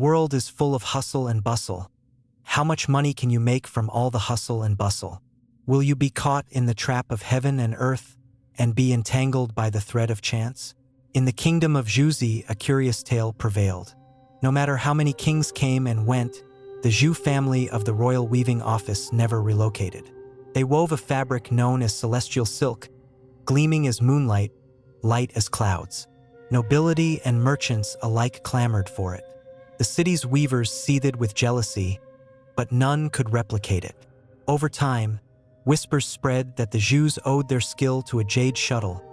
world is full of hustle and bustle. How much money can you make from all the hustle and bustle? Will you be caught in the trap of heaven and earth and be entangled by the thread of chance? In the kingdom of Zhuzi, a curious tale prevailed. No matter how many kings came and went, the Zhu family of the royal weaving office never relocated. They wove a fabric known as celestial silk, gleaming as moonlight, light as clouds. Nobility and merchants alike clamored for it. The city's weavers seethed with jealousy, but none could replicate it. Over time, whispers spread that the Zhus owed their skill to a jade shuttle,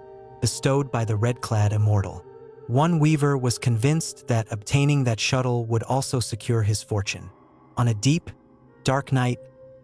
bestowed by the red-clad immortal. One weaver was convinced that obtaining that shuttle would also secure his fortune. On a deep, dark night,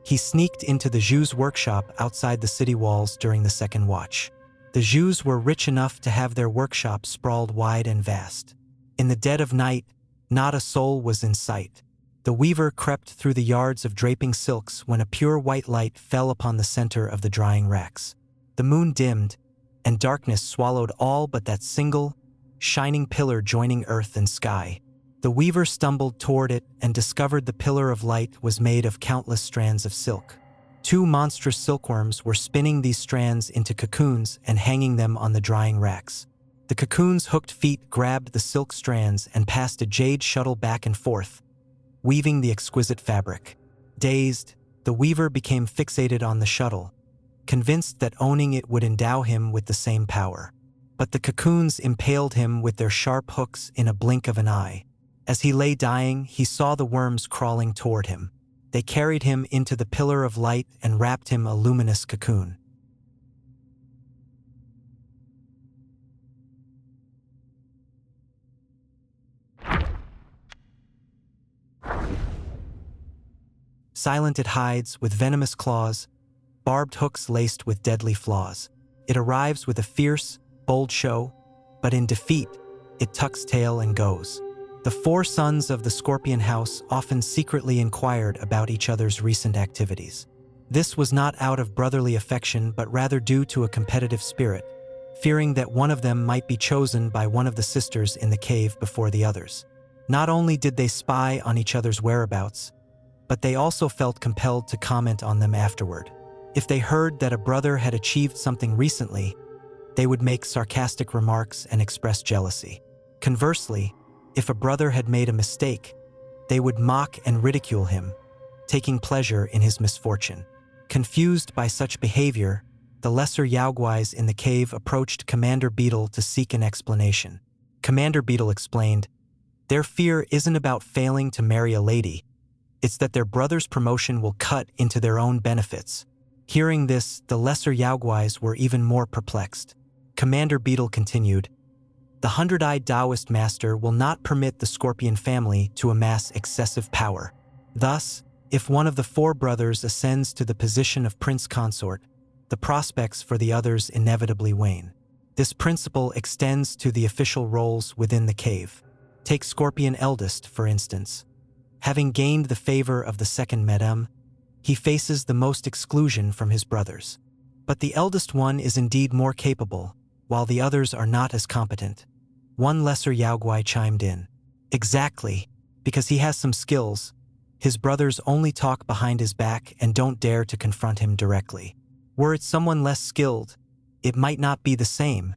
he sneaked into the Zhus' workshop outside the city walls during the second watch. The Zhus were rich enough to have their workshop sprawled wide and vast. In the dead of night, not a soul was in sight. The weaver crept through the yards of draping silks when a pure white light fell upon the center of the drying racks. The moon dimmed, and darkness swallowed all but that single, shining pillar joining earth and sky. The weaver stumbled toward it and discovered the pillar of light was made of countless strands of silk. Two monstrous silkworms were spinning these strands into cocoons and hanging them on the drying racks. The cocoon's hooked feet grabbed the silk strands and passed a jade shuttle back and forth, weaving the exquisite fabric. Dazed, the weaver became fixated on the shuttle, convinced that owning it would endow him with the same power. But the cocoons impaled him with their sharp hooks in a blink of an eye. As he lay dying, he saw the worms crawling toward him. They carried him into the pillar of light and wrapped him a luminous cocoon. Silent it hides with venomous claws, barbed hooks laced with deadly flaws. It arrives with a fierce, bold show, but in defeat, it tucks tail and goes. The four sons of the Scorpion House often secretly inquired about each other's recent activities. This was not out of brotherly affection, but rather due to a competitive spirit, fearing that one of them might be chosen by one of the sisters in the cave before the others. Not only did they spy on each other's whereabouts, but they also felt compelled to comment on them afterward. If they heard that a brother had achieved something recently, they would make sarcastic remarks and express jealousy. Conversely, if a brother had made a mistake, they would mock and ridicule him, taking pleasure in his misfortune. Confused by such behavior, the lesser Yaoguais in the cave approached Commander Beetle to seek an explanation. Commander Beetle explained, "Their fear isn't about failing to marry a lady, it's that their brother's promotion will cut into their own benefits." Hearing this, the lesser Yaoguais were even more perplexed. Commander Beetle continued, "The 100-eyed Daoist master will not permit the Scorpion family to amass excessive power. Thus, if one of the four brothers ascends to the position of prince consort, the prospects for the others inevitably wane. This principle extends to the official roles within the cave. Take Scorpion Eldest, for instance. Having gained the favor of the second Madame, he faces the most exclusion from his brothers. But the eldest one is indeed more capable, while the others are not as competent." One lesser Yaoguai chimed in, "Exactly, because he has some skills. His brothers only talk behind his back and don't dare to confront him directly. Were it someone less skilled, it might not be the same."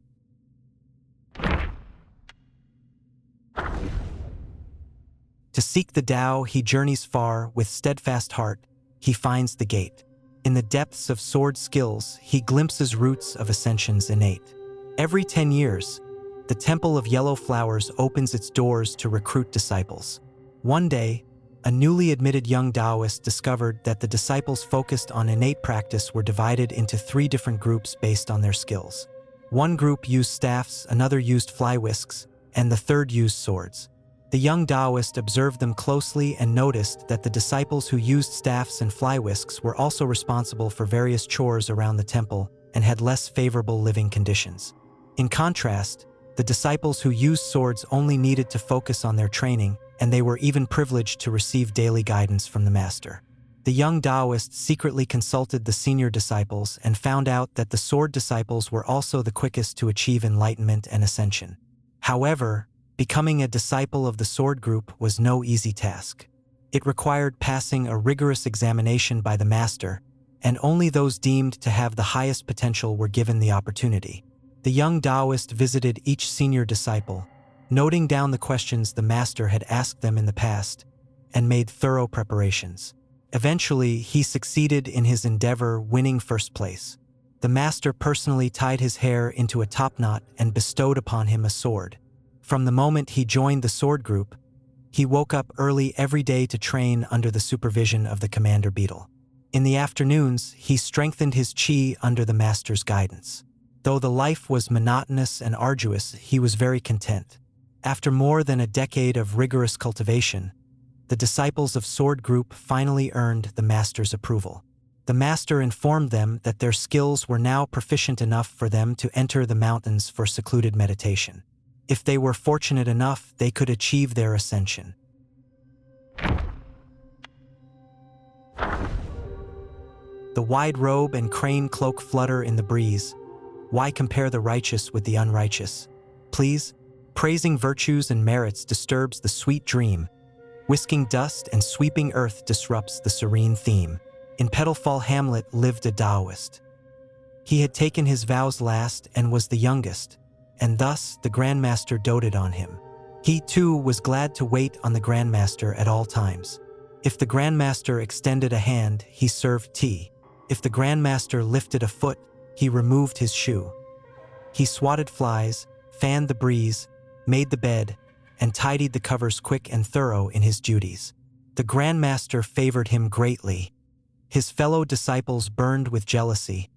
To seek the Tao, he journeys far. With steadfast heart, he finds the gate. In the depths of sword skills, he glimpses roots of ascensions innate. Every 10 years, the Temple of Yellow Flowers opens its doors to recruit disciples. One day, a newly admitted young Taoist discovered that the disciples focused on innate practice were divided into 3 different groups based on their skills. One group used staffs, another used fly-whisks, and the third used swords. The young Taoist observed them closely and noticed that the disciples who used staffs and fly-whisks were also responsible for various chores around the temple and had less favorable living conditions. In contrast, the disciples who used swords only needed to focus on their training, and they were even privileged to receive daily guidance from the master. The young Taoist secretly consulted the senior disciples and found out that the sword disciples were also the quickest to achieve enlightenment and ascension. However, Becoming a disciple of the sword group was no easy task. It required passing a rigorous examination by the master, and only those deemed to have the highest potential were given the opportunity. The young Daoist visited each senior disciple, noting down the questions the master had asked them in the past, and made thorough preparations. Eventually, he succeeded in his endeavor, winning first place. The master personally tied his hair into a topknot and bestowed upon him a sword. From the moment he joined the sword group, he woke up early every day to train under the supervision of the commander beetle. In the afternoons, he strengthened his chi under the master's guidance. Though the life was monotonous and arduous, he was very content. After more than a decade of rigorous cultivation, the disciples of Sword Group finally earned the master's approval. The master informed them that their skills were now proficient enough for them to enter the mountains for secluded meditation. If they were fortunate enough, they could achieve their ascension. The wide robe and crane cloak flutter in the breeze. Why compare the righteous with the unrighteous? Please, praising virtues and merits disturbs the sweet dream. Whisking dust and sweeping earth disrupts the serene theme. In Petalfall Hamlet lived a Daoist. He had taken his vows last and was the youngest, and thus the Grandmaster doted on him. He too was glad to wait on the Grandmaster at all times. If the Grandmaster extended a hand, he served tea. If the Grandmaster lifted a foot, he removed his shoe. He swatted flies, fanned the breeze, made the bed, and tidied the covers quick and thorough in his duties. The Grandmaster favored him greatly. His fellow disciples burned with jealousy,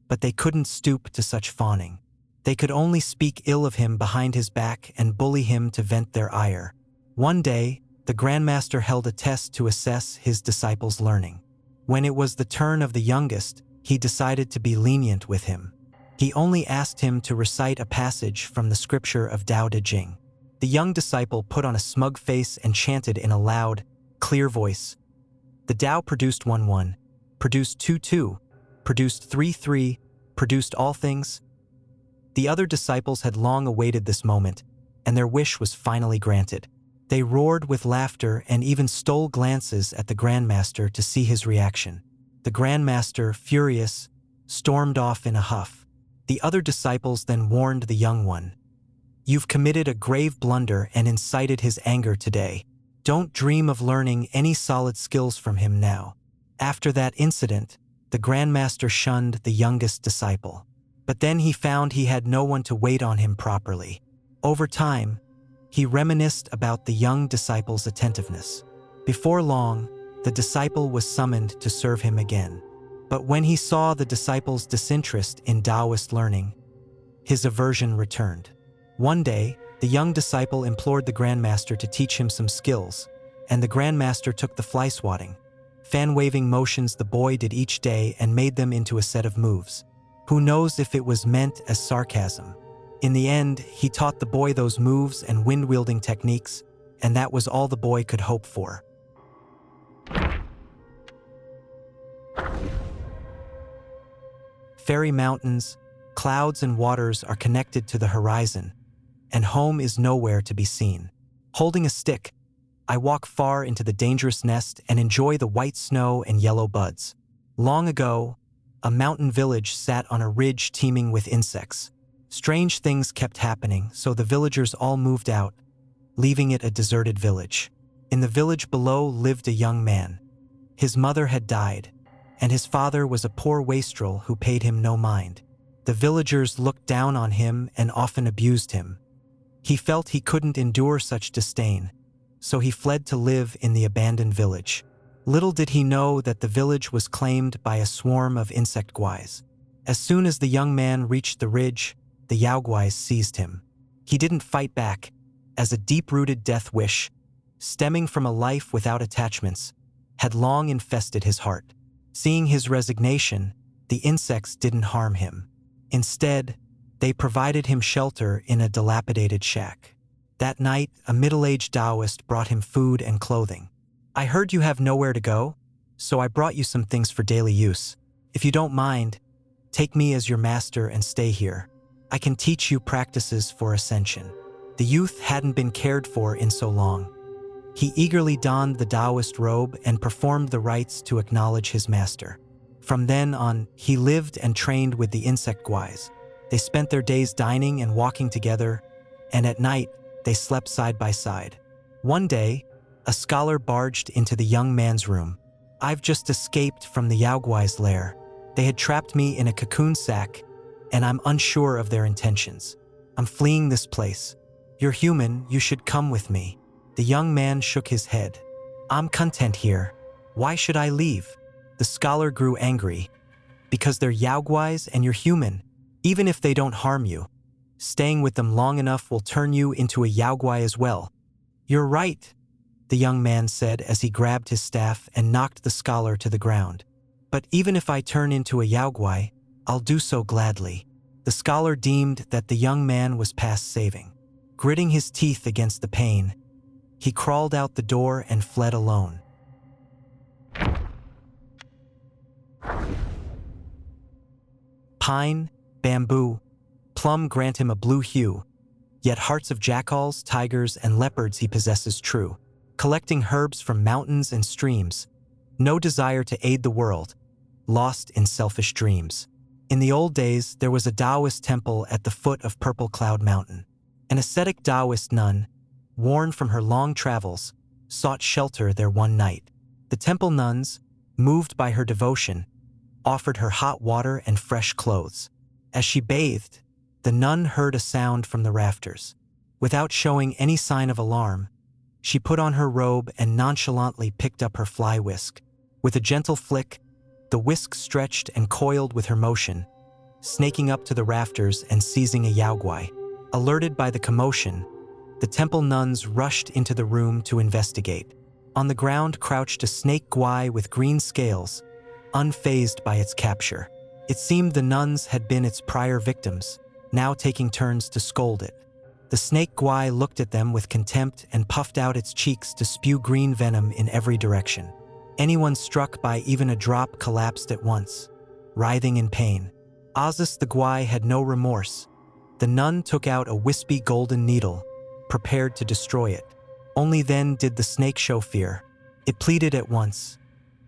but they couldn't stoop to such fawning. They could only speak ill of him behind his back and bully him to vent their ire. One day, the Grandmaster held a test to assess his disciples' learning. When it was the turn of the youngest, he decided to be lenient with him. He only asked him to recite a passage from the scripture of Tao Te Ching. The young disciple put on a smug face and chanted in a loud, clear voice. The Tao produced 1-1, produced 2-2, produced 3-3, produced all things. The other disciples had long awaited this moment, and their wish was finally granted. They roared with laughter and even stole glances at the Grandmaster to see his reaction. The Grandmaster, furious, stormed off in a huff. The other disciples then warned the young one. You've committed a grave blunder and incited his anger today. Don't dream of learning any solid skills from him now. After that incident, the Grandmaster shunned the youngest disciple. But then he found he had no one to wait on him properly. Over time, he reminisced about the young disciple's attentiveness. Before long, the disciple was summoned to serve him again. But when he saw the disciple's disinterest in Taoist learning, his aversion returned. One day, the young disciple implored the Grandmaster to teach him some skills, and the Grandmaster took the fly swatting, fan-waving motions the boy did each day and made them into a set of moves. Who knows if it was meant as sarcasm? In the end, he taught the boy those moves and wind-wielding techniques, and that was all the boy could hope for. Fairy mountains, clouds and waters are connected to the horizon, and home is nowhere to be seen. Holding a stick, I walk far into the dangerous nest and enjoy the white snow and yellow buds. Long ago, a mountain village sat on a ridge teeming with insects. Strange things kept happening, so the villagers all moved out, leaving it a deserted village. In the village below lived a young man. His mother had died, and his father was a poor wastrel who paid him no mind. The villagers looked down on him and often abused him. He felt he couldn't endure such disdain, so he fled to live in the abandoned village. Little did he know that the village was claimed by a swarm of insect-guais. As soon as the young man reached the ridge, the Yaoguais seized him. He didn't fight back, as a deep-rooted death wish, stemming from a life without attachments, had long infested his heart. Seeing his resignation, the insects didn't harm him. Instead, they provided him shelter in a dilapidated shack. That night, a middle-aged Daoist brought him food and clothing. I heard you have nowhere to go, so I brought you some things for daily use. If you don't mind, take me as your master and stay here. I can teach you practices for ascension. The youth hadn't been cared for in so long. He eagerly donned the Daoist robe and performed the rites to acknowledge his master. From then on, he lived and trained with the insect guais. They spent their days dining and walking together, and at night, they slept side by side. One day, a scholar barged into the young man's room. "I've just escaped from the Yaoguai's lair. They had trapped me in a cocoon sack, and I'm unsure of their intentions. I'm fleeing this place. You're human, you should come with me." The young man shook his head. "I'm content here. Why should I leave?" The scholar grew angry. "Because they're Yaoguais and you're human, even if they don't harm you. Staying with them long enough will turn you into a Yaoguai as well." "You're right," the young man said as he grabbed his staff and knocked the scholar to the ground. "But even if I turn into a Yaoguai, I'll do so gladly." The scholar deemed that the young man was past saving. Gritting his teeth against the pain, he crawled out the door and fled alone. Pine, bamboo, plum grant him a blue hue, yet hearts of jackals, tigers, and leopards he possesses true. Collecting herbs from mountains and streams, no desire to aid the world, lost in selfish dreams. In the old days, there was a Daoist temple at the foot of Purple Cloud Mountain. An ascetic Daoist nun, worn from her long travels, sought shelter there one night. The temple nuns, moved by her devotion, offered her hot water and fresh clothes. As she bathed, the nun heard a sound from the rafters. Without showing any sign of alarm, she put on her robe and nonchalantly picked up her fly whisk. With a gentle flick, the whisk stretched and coiled with her motion, snaking up to the rafters and seizing a Yaoguai. Alerted by the commotion, the temple nuns rushed into the room to investigate. On the ground crouched a snake guai with green scales, unfazed by its capture. It seemed the nuns had been its prior victims, now taking turns to scold it. The snake guai looked at them with contempt and puffed out its cheeks to spew green venom in every direction. Anyone struck by even a drop collapsed at once, writhing in pain. Azus the guai had no remorse. The nun took out a wispy golden needle, prepared to destroy it. Only then did the snake show fear. It pleaded at once.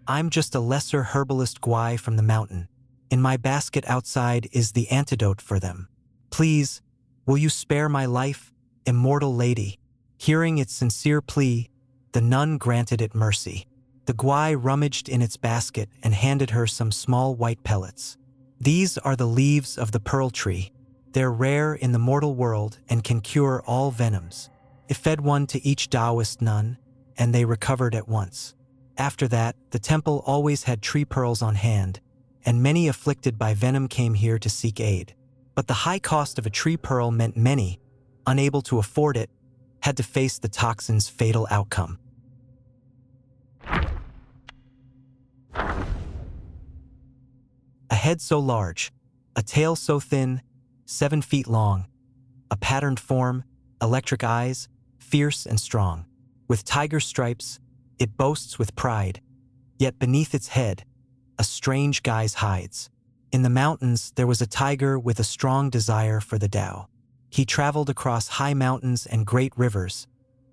"I'm just a lesser herbalist guai from the mountain. In my basket outside is the antidote for them. Please, will you spare my life, immortal lady?" Hearing its sincere plea, the nun granted it mercy. The guai rummaged in its basket and handed her some small white pellets. "These are the leaves of the pearl tree. They're rare in the mortal world and can cure all venoms." It fed one to each Daoist nun, and they recovered at once. After that, the temple always had tree pearls on hand, and many afflicted by venom came here to seek aid. But the high cost of a tree pearl meant many, unable to afford it, had to face the toxin's fatal outcome. A head so large, a tail so thin, 7 feet long, a patterned form, electric eyes, fierce and strong. With tiger stripes, it boasts with pride, yet beneath its head, a strange guise hides. In the mountains, there was a tiger with a strong desire for the Tao. He traveled across high mountains and great rivers,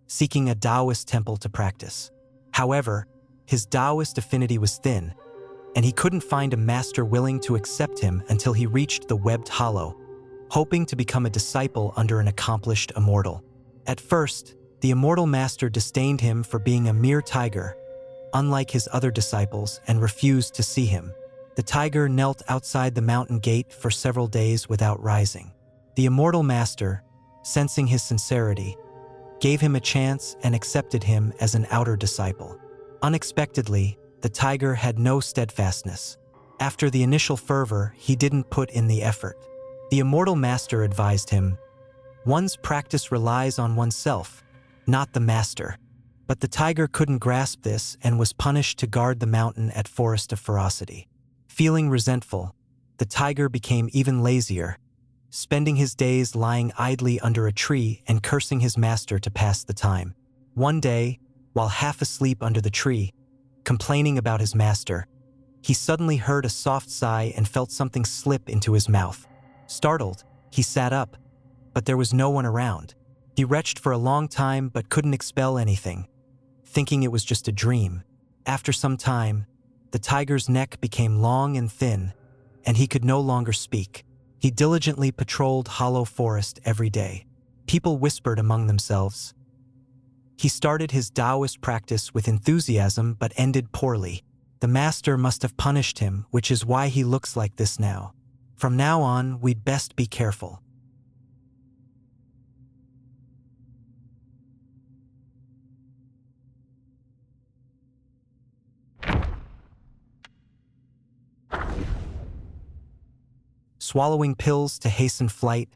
seeking a Taoist temple to practice. However, his Taoist affinity was thin, and he couldn't find a master willing to accept him until he reached the webbed hollow, hoping to become a disciple under an accomplished immortal. At first, the immortal master disdained him for being a mere tiger, unlike his other disciples, and refused to see him. The tiger knelt outside the mountain gate for several days without rising. The immortal master, sensing his sincerity, gave him a chance and accepted him as an outer disciple. Unexpectedly, the tiger had no steadfastness. After the initial fervor, he didn't put in the effort. The immortal master advised him, "One's practice relies on oneself, not the master." But the tiger couldn't grasp this and was punished to guard the mountain at Forest of Ferocity. Feeling resentful, the tiger became even lazier, spending his days lying idly under a tree and cursing his master to pass the time. One day, while half asleep under the tree, complaining about his master, he suddenly heard a soft sigh and felt something slip into his mouth. Startled, he sat up, but there was no one around. He retched for a long time but couldn't expel anything, thinking it was just a dream. After some time, the tiger's neck became long and thin, and he could no longer speak. He diligently patrolled Hollow Forest every day. People whispered among themselves. He started his Daoist practice with enthusiasm but ended poorly. The master must have punished him, which is why he looks like this now. From now on, we'd best be careful. Swallowing pills to hasten flight,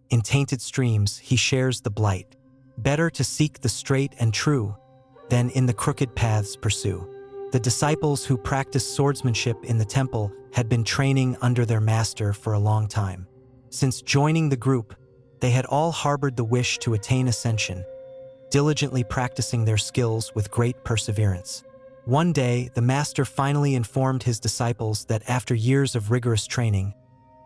in tainted streams he shares the blight. Better to seek the straight and true, than in the crooked paths pursue. The disciples who practiced swordsmanship in the temple had been training under their master for a long time. Since joining the group, they had all harbored the wish to attain ascension, diligently practicing their skills with great perseverance. One day, the master finally informed his disciples that after years of rigorous training,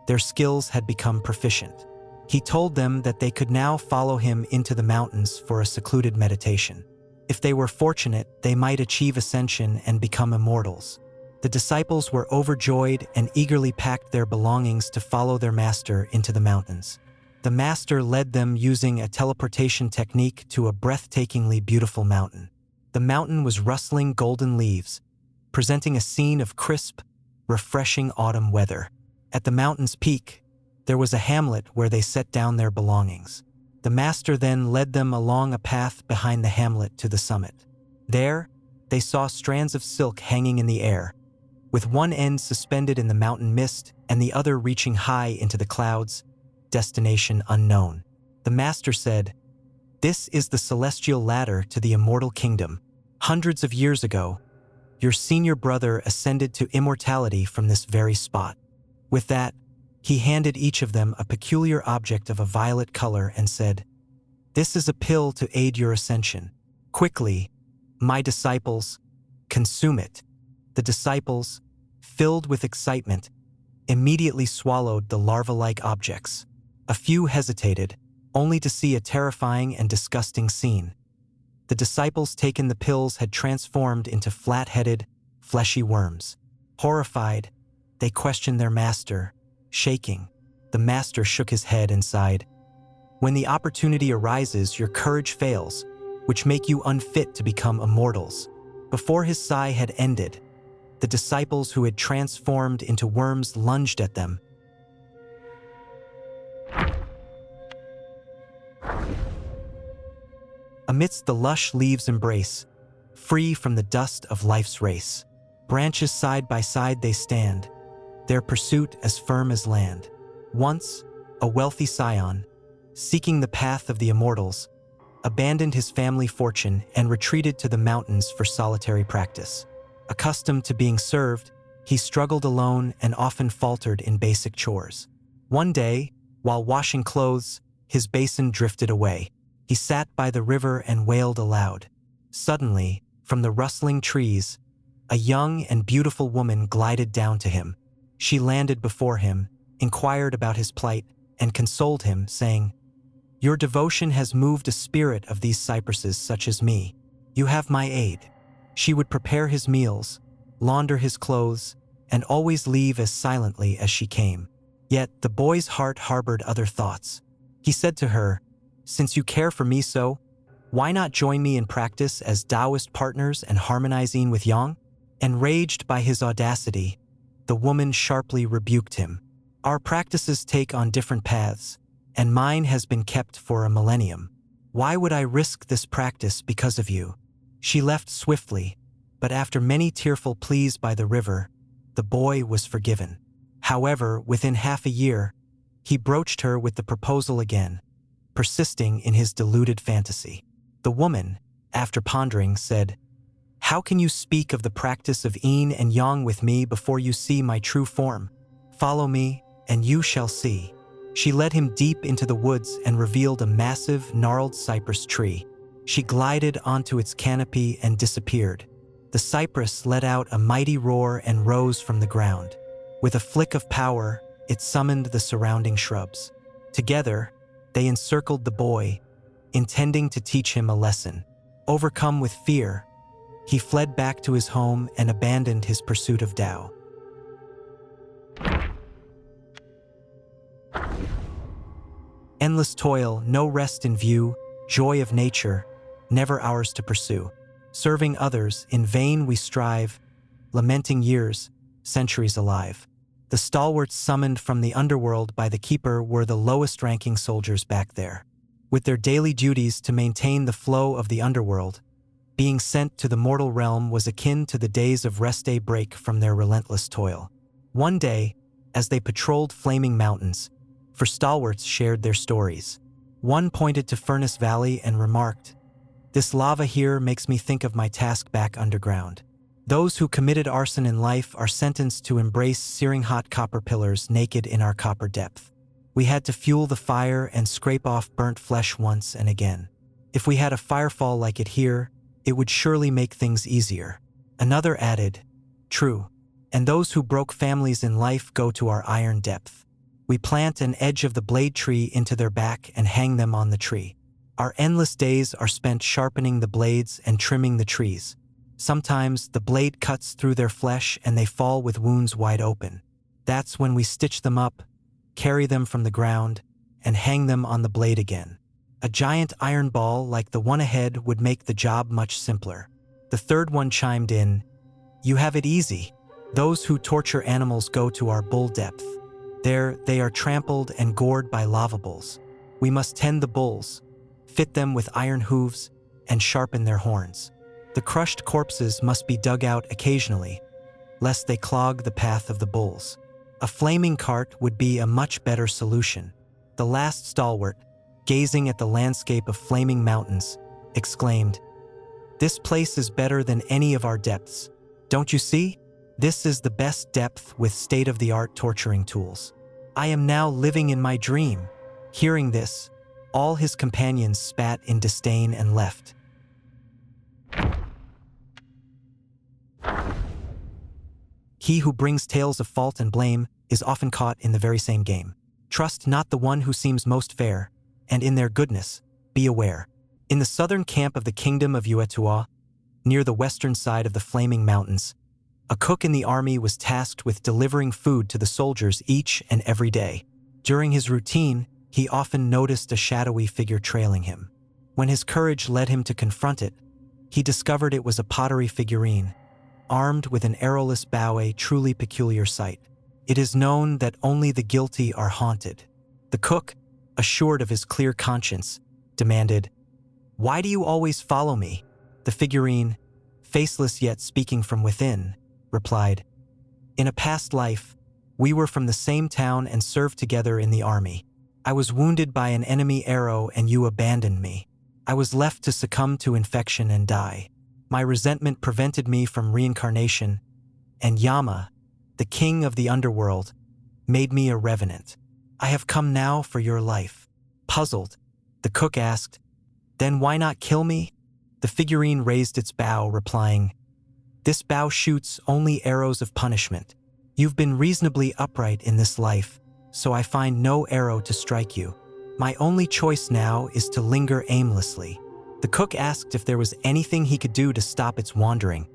their skills had become proficient. He told them that they could now follow him into the mountains for a secluded meditation. If they were fortunate, they might achieve ascension and become immortals. The disciples were overjoyed and eagerly packed their belongings to follow their master into the mountains. The master led them using a teleportation technique to a breathtakingly beautiful mountain. The mountain was rustling golden leaves, presenting a scene of crisp, refreshing autumn weather. At the mountain's peak, there was a hamlet where they set down their belongings. The master then led them along a path behind the hamlet to the summit. There, they saw strands of silk hanging in the air, with one end suspended in the mountain mist and the other reaching high into the clouds, destination unknown. The master said, "This is the celestial ladder to the immortal kingdom. Hundreds of years ago, your senior brother ascended to immortality from this very spot." With that, he handed each of them a peculiar object of a violet color and said, "This is a pill to aid your ascension. Quickly, my disciples, consume it." The disciples, filled with excitement, immediately swallowed the larva-like objects. A few hesitated, only to see a terrifying and disgusting scene. The disciples taken the pills had transformed into flat-headed, fleshy worms. Horrified, they questioned their master, shaking. The master shook his head and sighed. "When the opportunity arises, your courage fails, which make you unfit to become immortals." Before his sigh had ended, the disciples who had transformed into worms lunged at them. Amidst the lush leaves' embrace, free from the dust of life's race, branches side by side they stand, their pursuit as firm as land. Once, a wealthy scion, seeking the path of the immortals, abandoned his family fortune and retreated to the mountains for solitary practice. Accustomed to being served, he struggled alone and often faltered in basic chores. One day, while washing clothes, his basin drifted away. He sat by the river and wailed aloud. Suddenly, from the rustling trees, a young and beautiful woman glided down to him. She landed before him, inquired about his plight, and consoled him, saying, "Your devotion has moved a spirit of these cypresses such as me. You have my aid." She would prepare his meals, launder his clothes, and always leave as silently as she came. Yet the boy's heart harbored other thoughts. He said to her, "Since you care for me so, why not join me in practice as Daoist partners and harmonizing with Yang?" Enraged by his audacity, the woman sharply rebuked him. "Our practices take on different paths, and mine has been kept for a millennium. Why would I risk this practice because of you?" She left swiftly, but after many tearful pleas by the river, the boy was forgiven. However, within half a year, he broached her with the proposal again, persisting in his deluded fantasy. The woman, after pondering, said, "How can you speak of the practice of yin and yang with me before you see my true form? Follow me, and you shall see." She led him deep into the woods and revealed a massive, gnarled cypress tree. She glided onto its canopy and disappeared. The cypress let out a mighty roar and rose from the ground. With a flick of power, it summoned the surrounding shrubs. Together, they encircled the boy, intending to teach him a lesson. Overcome with fear, he fled back to his home and abandoned his pursuit of Tao. Endless toil, no rest in view, joy of nature, never ours to pursue. Serving others, in vain we strive, lamenting years, centuries alive. The stalwarts summoned from the underworld by the Keeper were the lowest-ranking soldiers back there. With their daily duties to maintain the flow of the underworld, being sent to the mortal realm was akin to the days of rest-day break from their relentless toil. One day, as they patrolled flaming mountains, for stalwarts shared their stories. One pointed to Furnace Valley and remarked, "This lava here makes me think of my task back underground. Those who committed arson in life are sentenced to embrace searing hot copper pillars naked in our copper depth. We had to fuel the fire and scrape off burnt flesh once and again. If we had a firefall like it here, it would surely make things easier." Another added, "True, and those who broke families in life go to our iron depth. We plant an edge of the blade tree into their back and hang them on the tree. Our endless days are spent sharpening the blades and trimming the trees. Sometimes the blade cuts through their flesh and they fall with wounds wide open. That's when we stitch them up, carry them from the ground, and hang them on the blade again. A giant iron ball like the one ahead would make the job much simpler." The third one chimed in, "You have it easy. Those who torture animals go to our bull depth. There they are trampled and gored by lavabulls. We must tend the bulls, fit them with iron hooves, and sharpen their horns. The crushed corpses must be dug out occasionally, lest they clog the path of the bulls. A flaming cart would be a much better solution." The last stalwart, gazing at the landscape of flaming mountains, exclaimed, "This place is better than any of our depths. Don't you see? This is the best depth with state-of-the-art torturing tools. I am now living in my dream." Hearing this, all his companions spat in disdain and left. He who brings tales of fault and blame is often caught in the very same game. Trust not the one who seems most fair, and in their goodness, be aware. In the southern camp of the kingdom of Yuetua, near the western side of the flaming mountains, a cook in the army was tasked with delivering food to the soldiers each and every day. During his routine, he often noticed a shadowy figure trailing him. When his courage led him to confront it, he discovered it was a pottery figurine, armed with an arrowless bow, a truly peculiar sight. It is known that only the guilty are haunted. The cook, assured of his clear conscience, demanded, "Why do you always follow me?" The figurine, faceless yet speaking from within, replied, "In a past life, we were from the same town and served together in the army. I was wounded by an enemy arrow and you abandoned me. I was left to succumb to infection and die. My resentment prevented me from reincarnation, and Yama, the king of the underworld, made me a revenant. I have come now for your life." Puzzled, the cook asked, "Then why not kill me?" The figurine raised its bow, replying, "This bow shoots only arrows of punishment. You've been reasonably upright in this life, so I find no arrow to strike you. My only choice now is to linger aimlessly." The cook asked if there was anything he could do to stop its wandering,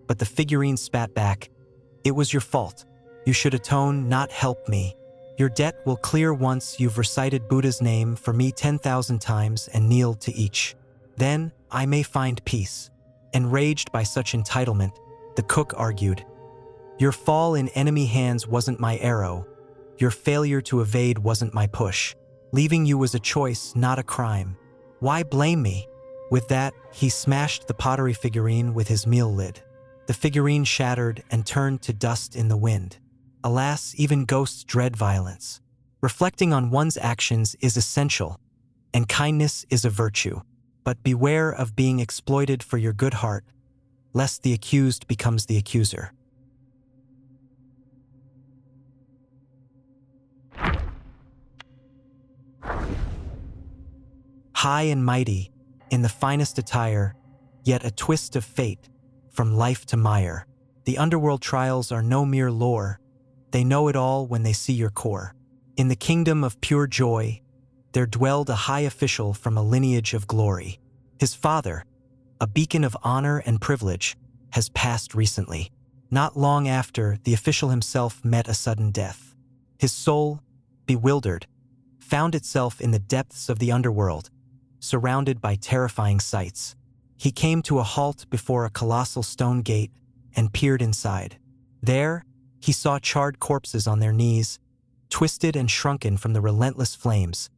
but the figurine spat back, "It was your fault. You should atone, not help me. Your debt will clear once you've recited Buddha's name for me 10,000 times and kneeled to each. Then I may find peace." Enraged by such entitlement, the cook argued, "Your fall in enemy hands wasn't my arrow. Your failure to evade wasn't my push. Leaving you was a choice, not a crime. Why blame me?" With that, he smashed the pottery figurine with his meal lid. The figurine shattered and turned to dust in the wind. Alas, even ghosts dread violence. Reflecting on one's actions is essential, and kindness is a virtue. But beware of being exploited for your good heart, lest the accused becomes the accuser. High and mighty, in the finest attire, yet a twist of fate, from life to mire. The underworld trials are no mere lore, they know it all when they see your core. In the kingdom of pure joy, there dwelled a high official from a lineage of glory. His father, a beacon of honor and privilege, has passed recently. Not long after, the official himself met a sudden death. His soul, bewildered, found itself in the depths of the underworld, surrounded by terrifying sights. He came to a halt before a colossal stone gate and peered inside. There, he saw charred corpses on their knees, twisted and shrunken from the relentless flames,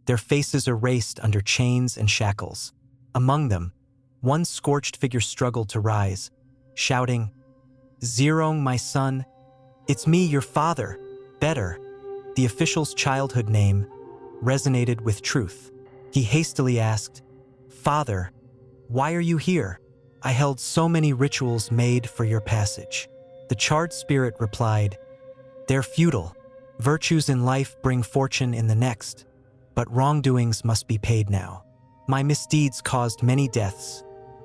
their faces erased under chains and shackles. Among them, one scorched figure struggled to rise, shouting, "Zerong, my son, it's me, your father, better." The official's childhood name resonated with truth. He hastily asked, "Father, why are you here? I held so many rituals made for your passage." The charred spirit replied, "They're futile. Virtues in life bring fortune in the next, but wrongdoings must be paid now. My misdeeds caused many deaths,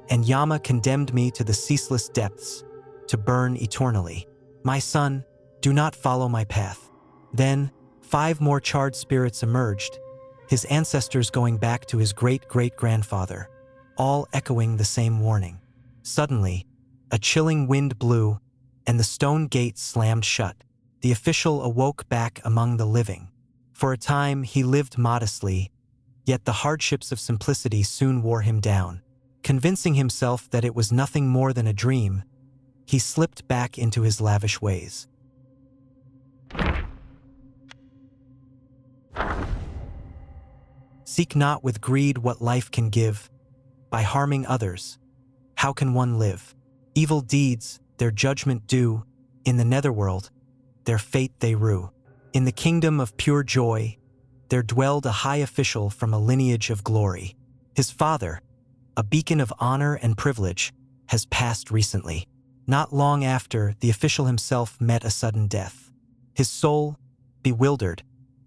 and Yama condemned me to the ceaseless depths, to burn eternally. My son, do not follow my path." Then, 5 more charred spirits emerged, his ancestors going back to his great-great-grandfather, all echoing the same warning. Suddenly, a chilling wind blew, and the stone gate slammed shut. The official awoke back among the living. For a time, he lived modestly, yet the hardships of simplicity soon wore him down. Convincing himself that it was nothing more than a dream, he slipped back into his lavish ways. Seek not with greed what life can give. By harming others, how can one live? Evil deeds, their judgment due. In the netherworld, their fate they rue. In the kingdom of pure joy, there dwelled a high official from a lineage of glory. His father, a beacon of honor and privilege, has passed recently. Not long after, the official himself met a sudden death. His soul, bewildered,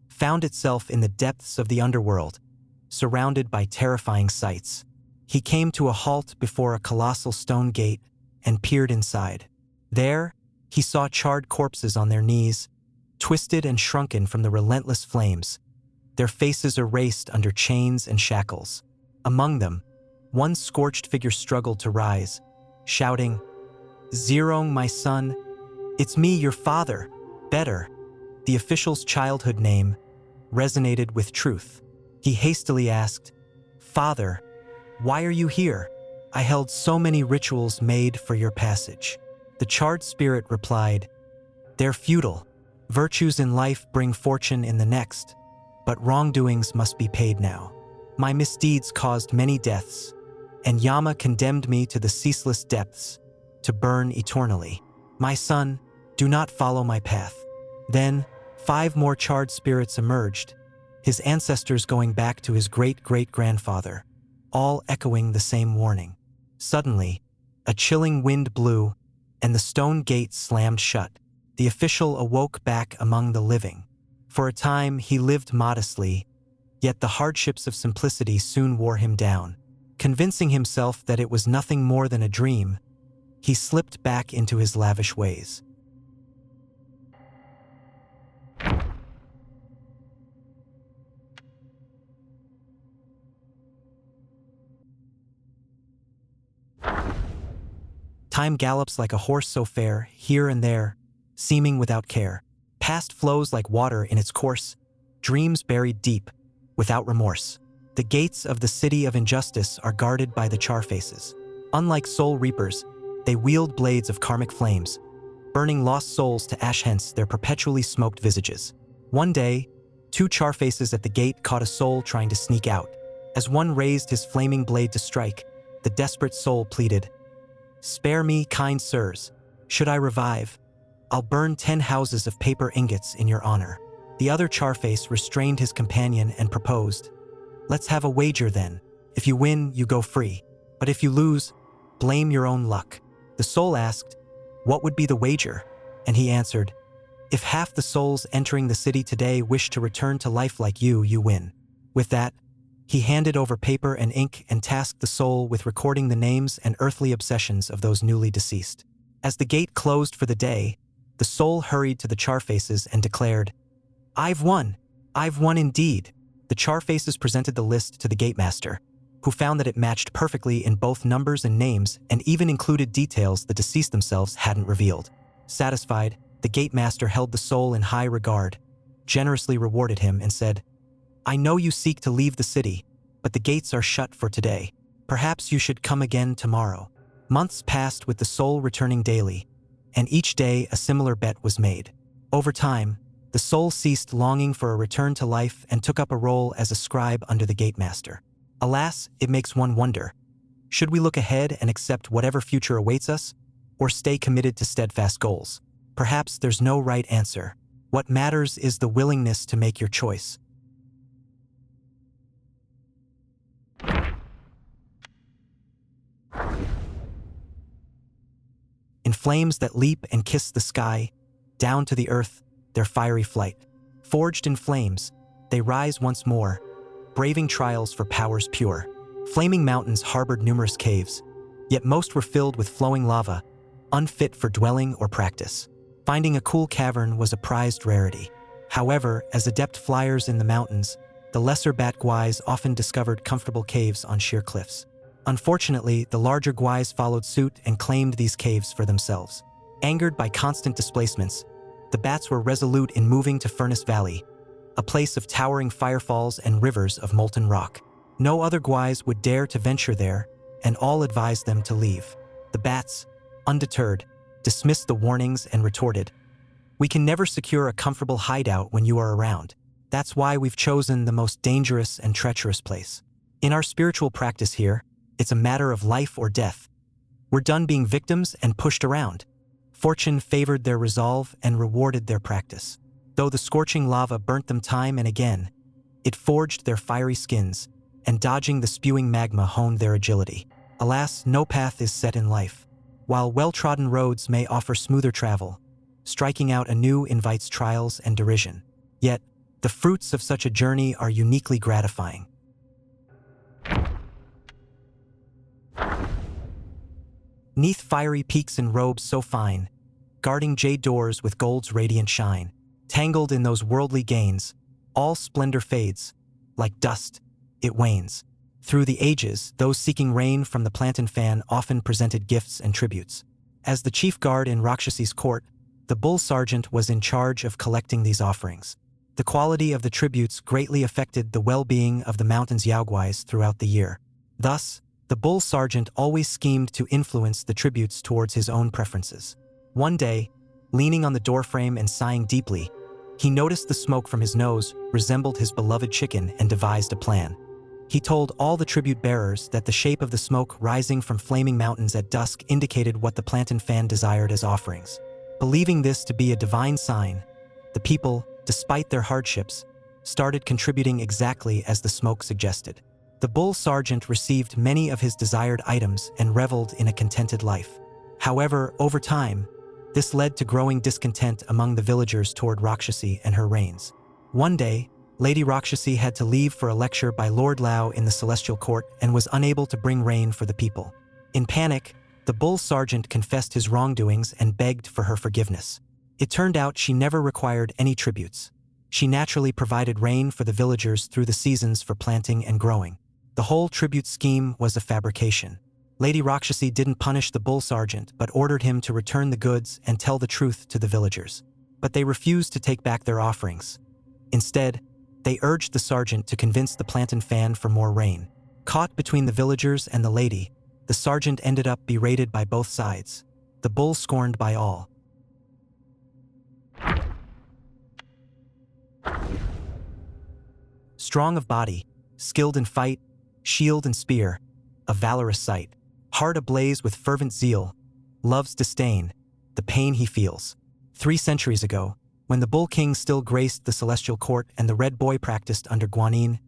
found itself in the depths of the underworld, surrounded by terrifying sights. He came to a halt before a colossal stone gate and peered inside. There, he saw charred corpses on their knees, twisted and shrunken from the relentless flames, their faces erased under chains and shackles. Among them, one scorched figure struggled to rise, shouting, "Zerong, my son, it's me, your father, better." The official's childhood name resonated with truth. He hastily asked, "Father, why are you here? I held so many rituals made for your passage." The charred spirit replied, "They're futile. Virtues in life bring fortune in the next, but wrongdoings must be paid now. My misdeeds caused many deaths, and Yama condemned me to the ceaseless depths, to burn eternally. My son, do not follow my path." Then, 5 more charred spirits emerged, his ancestors going back to his great-great-grandfather, all echoing the same warning. Suddenly, a chilling wind blew, and the stone gate slammed shut. The official awoke back among the living. For a time, he lived modestly, yet the hardships of simplicity soon wore him down. Convincing himself that it was nothing more than a dream, he slipped back into his lavish ways. Time gallops like a horse so fair, here and there, seeming without care. Past flows like water in its course, dreams buried deep, without remorse. The gates of the city of injustice are guarded by the Charfaces. Unlike soul reapers, they wield blades of karmic flames, burning lost souls to ash hence their perpetually smoked visages. One day, 2 Charfaces at the gate caught a soul trying to sneak out. As one raised his flaming blade to strike, the desperate soul pleaded, "Spare me, kind sirs. Should I revive, I'll burn 10 houses of paper ingots in your honor." The other Charface restrained his companion and proposed, "Let's have a wager then. If you win, you go free. But if you lose, blame your own luck." The soul asked, "What would be the wager?" And he answered, "If half the souls entering the city today wish to return to life like you win." With that, he handed over paper and ink and tasked the soul with recording the names and earthly obsessions of those newly deceased. As the gate closed for the day, the soul hurried to the Charfaces and declared, I've won indeed. The Charfaces presented the list to the Gatemaster, who found that it matched perfectly in both numbers and names and even included details the deceased themselves hadn't revealed. Satisfied, the Gatemaster held the soul in high regard, generously rewarded him, and said, "I know you seek to leave the city, but the gates are shut for today. Perhaps you should come again tomorrow." Months passed with the soul returning daily, and each day a similar bet was made. Over time, the soul ceased longing for a return to life and took up a role as a scribe under the Gatemaster. Alas, it makes one wonder. Should we look ahead and accept whatever future awaits us, or stay committed to steadfast goals? Perhaps there's no right answer. What matters is the willingness to make your choice. In flames that leap and kiss the sky, down to the earth, their fiery flight. Forged in flames, they rise once more, braving trials for powers pure. Flaming mountains harbored numerous caves, yet most were filled with flowing lava, unfit for dwelling or practice. Finding a cool cavern was a prized rarity. However, as adept flyers in the mountains, the lesser bat guais often discovered comfortable caves on sheer cliffs. Unfortunately, the larger guais followed suit and claimed these caves for themselves. Angered by constant displacements, the bats were resolute in moving to Furnace Valley, a place of towering firefalls and rivers of molten rock. No other guais would dare to venture there, and all advised them to leave. The bats, undeterred, dismissed the warnings and retorted, "We can never secure a comfortable hideout when you are around. That's why we've chosen the most dangerous and treacherous place. In our spiritual practice here, it's a matter of life or death. We're done being victims and pushed around." Fortune favored their resolve and rewarded their practice. Though the scorching lava burnt them time and again, it forged their fiery skins, and dodging the spewing magma honed their agility. Alas, no path is set in life. While well-trodden roads may offer smoother travel, striking out anew invites trials and derision. Yet, the fruits of such a journey are uniquely gratifying. Neath fiery peaks in robes so fine, guarding jade doors with gold's radiant shine, tangled in those worldly gains, all splendor fades, like dust, it wanes. Through the ages, those seeking rain from the plantain fan often presented gifts and tributes. As the chief guard in Rakshasi's court, the bull sergeant was in charge of collecting these offerings. The quality of the tributes greatly affected the well-being of the mountain's Yaoguais throughout the year. Thus, the bull sergeant always schemed to influence the tributes towards his own preferences. One day, leaning on the doorframe and sighing deeply, he noticed the smoke from his nose resembled his beloved chicken and devised a plan. He told all the tribute bearers that the shape of the smoke rising from flaming mountains at dusk indicated what the plantain fan desired as offerings. Believing this to be a divine sign, the people, despite their hardships, started contributing exactly as the smoke suggested. The bull sergeant received many of his desired items and reveled in a contented life. However, over time, this led to growing discontent among the villagers toward Rakshasi and her reigns. One day, Lady Rakshasi had to leave for a lecture by Lord Lao in the Celestial Court and was unable to bring rain for the people. In panic, the bull sergeant confessed his wrongdoings and begged for her forgiveness. It turned out she never required any tributes. She naturally provided rain for the villagers through the seasons for planting and growing. The whole tribute scheme was a fabrication. Lady Rakshasi didn't punish the bull sergeant but ordered him to return the goods and tell the truth to the villagers. But they refused to take back their offerings. Instead, they urged the sergeant to convince the plantain fan for more rain. Caught between the villagers and the lady, the sergeant ended up berated by both sides, the bull scorned by all. Strong of body, skilled in fight, shield and spear, a valorous sight, heart ablaze with fervent zeal, love's disdain, the pain he feels. 3 centuries ago, when the Bull King still graced the Celestial Court and the Red Boy practiced under Guanyin,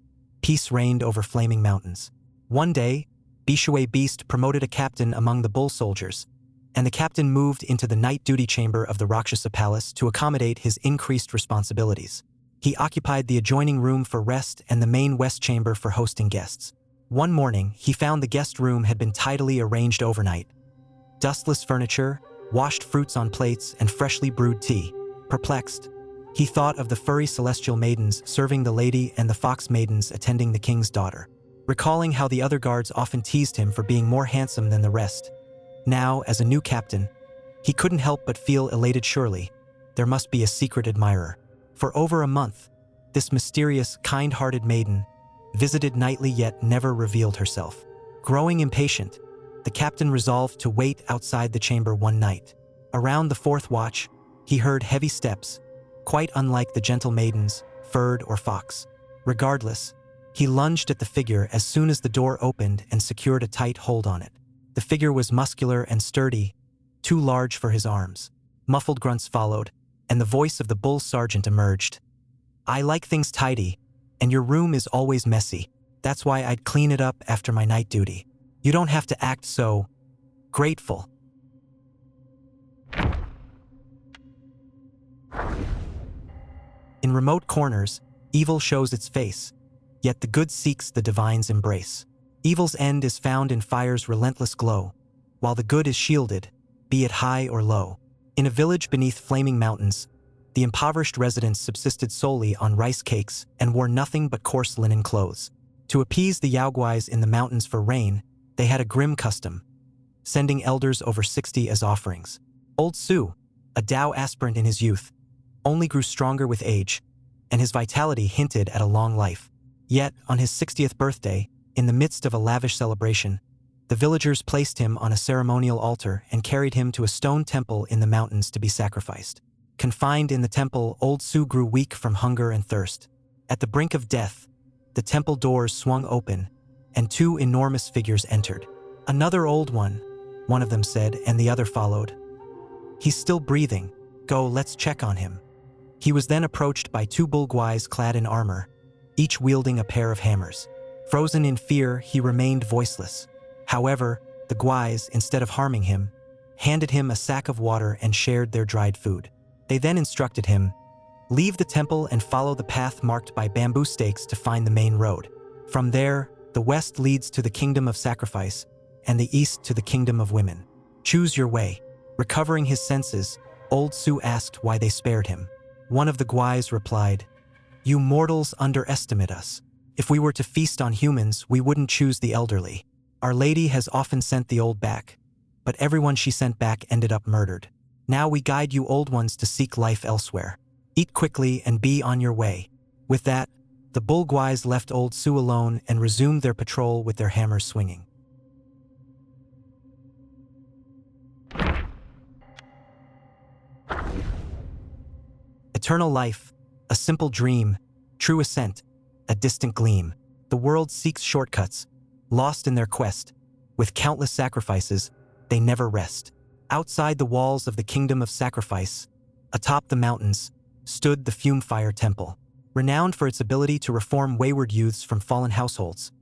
peace reigned over flaming mountains. One day, Bishuay Beast promoted a captain among the Bull soldiers, and the captain moved into the night duty chamber of the Rakshasa Palace to accommodate his increased responsibilities. He occupied the adjoining room for rest and the main west chamber for hosting guests. One morning, he found the guest room had been tidily arranged overnight. Dustless furniture, washed fruits on plates, and freshly brewed tea. Perplexed, He thought of the furry celestial maidens serving the lady and the fox maidens attending the king's daughter, recalling how the other guards often teased him for being more handsome than the rest. Now, as a new captain, he couldn't help but feel elated. Surely, there must be a secret admirer. For over a month, this mysterious, kind-hearted maiden visited nightly yet never revealed herself. Growing impatient, the captain resolved to wait outside the chamber one night. Around the fourth watch, he heard heavy steps, quite unlike the gentle maidens, furred or fox. Regardless, he lunged at the figure as soon as the door opened and secured a tight hold on it. The figure was muscular and sturdy, too large for his arms. Muffled grunts followed, and the voice of the bull sergeant emerged. "I like things tidy, and your room is always messy. That's why I'd clean it up after my night duty. You don't have to act so grateful." In remote corners, evil shows its face, yet the good seeks the divine's embrace. Evil's end is found in fire's relentless glow, while the good is shielded, be it high or low. In a village beneath flaming mountains, the impoverished residents subsisted solely on rice cakes and wore nothing but coarse linen clothes. To appease the Yaoguais in the mountains for rain, they had a grim custom, sending elders over 60 as offerings. Old Su, a Dao aspirant in his youth, only grew stronger with age, and his vitality hinted at a long life. Yet, on his 60th birthday, in the midst of a lavish celebration, the villagers placed him on a ceremonial altar and carried him to a stone temple in the mountains to be sacrificed. Confined in the temple, Old Su grew weak from hunger and thirst. At the brink of death, the temple doors swung open, and two enormous figures entered. "Another old one of them said, and the other followed. "He's still breathing. Go, let's check on him." He was then approached by two bullguais clad in armor, each wielding a pair of hammers. Frozen in fear, he remained voiceless. However, the guais, instead of harming him, handed him a sack of water and shared their dried food. They then instructed him, "Leave the temple and follow the path marked by bamboo stakes to find the main road. From there, the west leads to the kingdom of sacrifice, and the east to the kingdom of women. Choose your way." Recovering his senses, Old Su asked why they spared him. One of the guais replied, "You mortals underestimate us. If we were to feast on humans, we wouldn't choose the elderly. Our lady has often sent the old back, but everyone she sent back ended up murdered. Now we guide you old ones to seek life elsewhere. Eat quickly and be on your way." With that, the bullguais left Old Su alone and resumed their patrol with their hammers swinging. Eternal life, a simple dream, true ascent, a distant gleam. The world seeks shortcuts, lost in their quest. With countless sacrifices, they never rest. Outside the walls of the kingdom of sacrifice, atop the mountains, stood the Searing-Fire temple. Renowned for its ability to reform wayward youths from fallen households,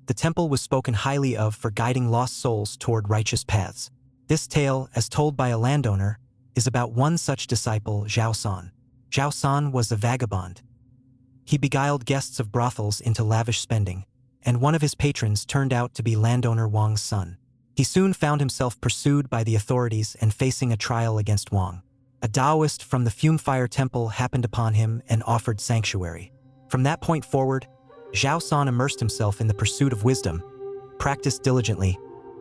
the temple was spoken highly of for guiding lost souls toward righteous paths. This tale, as told by a landowner, is about one such disciple, Zhao San. Zhao San was a vagabond. He beguiled guests of brothels into lavish spending, and one of his patrons turned out to be landowner Wang's son. He soon found himself pursued by the authorities and facing a trial against Wang. A Daoist from the Searing-Fire temple happened upon him and offered sanctuary. From that point forward, Zhao San immersed himself in the pursuit of wisdom, practiced diligently,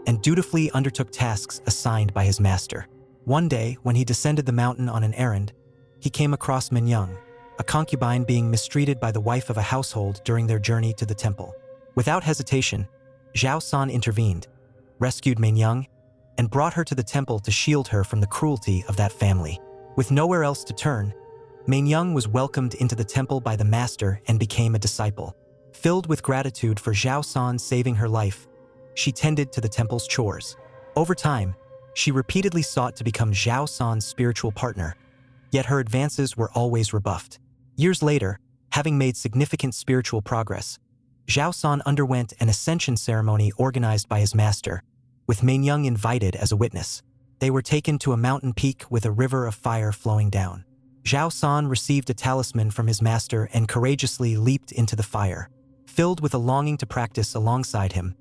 and dutifully undertook tasks assigned by his master. One day, when he descended the mountain on an errand, he came across Minyoung, a concubine being mistreated by the wife of a household during their journey to the temple. Without hesitation, Zhao San intervened, rescued Minyoung, and brought her to the temple to shield her from the cruelty of that family. With nowhere else to turn, Minyoung was welcomed into the temple by the master and became a disciple. Filled with gratitude for Zhao San saving her life, she tended to the temple's chores. Over time, she repeatedly sought to become Zhao San's spiritual partner, yet her advances were always rebuffed. Years later, having made significant spiritual progress, Zhao San underwent an ascension ceremony organized by his master, with Minyoung invited as a witness. They were taken to a mountain peak with a river of fire flowing down. Zhao San received a talisman from his master and courageously leaped into the fire. Filled with a longing to practice alongside him,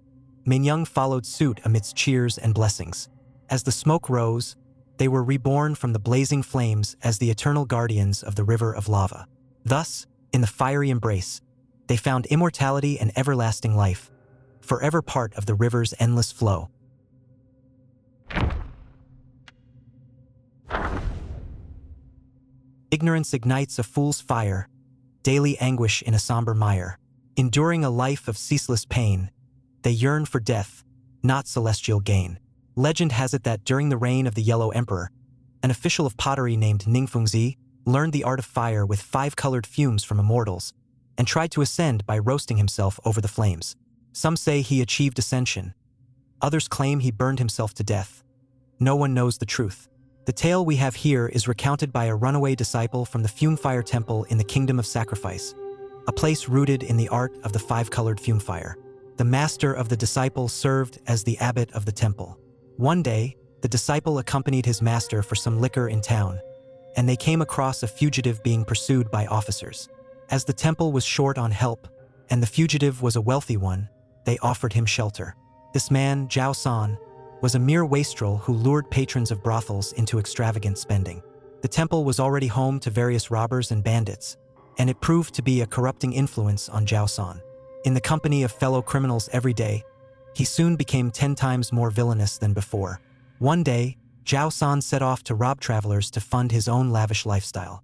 Minyoung followed suit amidst cheers and blessings. As the smoke rose, They were reborn from the blazing flames as the eternal guardians of the river of lava. Thus, in the fiery embrace, they found immortality and everlasting life, forever part of the river's endless flow. Ignorance ignites a fool's fire, daily anguish in a somber mire. Enduring a life of ceaseless pain, they yearn for death, not celestial gain. Legend has it that during the reign of the Yellow Emperor, an official of pottery named Ningfengzi learned the art of fire with 5 colored fumes from immortals and tried to ascend by roasting himself over the flames. Some say he achieved ascension. Others claim he burned himself to death. No one knows the truth. The tale we have here is recounted by a runaway disciple from the Fume Fire Temple in the Kingdom of Sacrifice, a place rooted in the art of the 5-colored fume fire. The master of the disciple served as the abbot of the temple. One day, the disciple accompanied his master for some liquor in town, and they came across a fugitive being pursued by officers. As the temple was short on help, and the fugitive was a wealthy one, they offered him shelter. This man, Zhao San, was a mere wastrel who lured patrons of brothels into extravagant spending. The temple was already home to various robbers and bandits, and it proved to be a corrupting influence on Zhao San. In the company of fellow criminals every day, he soon became 10 times more villainous than before. One day, Zhao San set off to rob travelers to fund his own lavish lifestyle.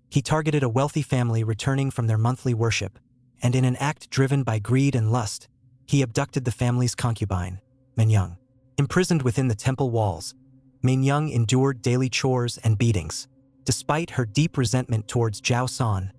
He targeted a wealthy family returning from their monthly worship, and in an act driven by greed and lust, he abducted the family's concubine, Menyang. Imprisoned within the temple walls, Menyang endured daily chores and beatings. Despite her deep resentment towards Zhao San,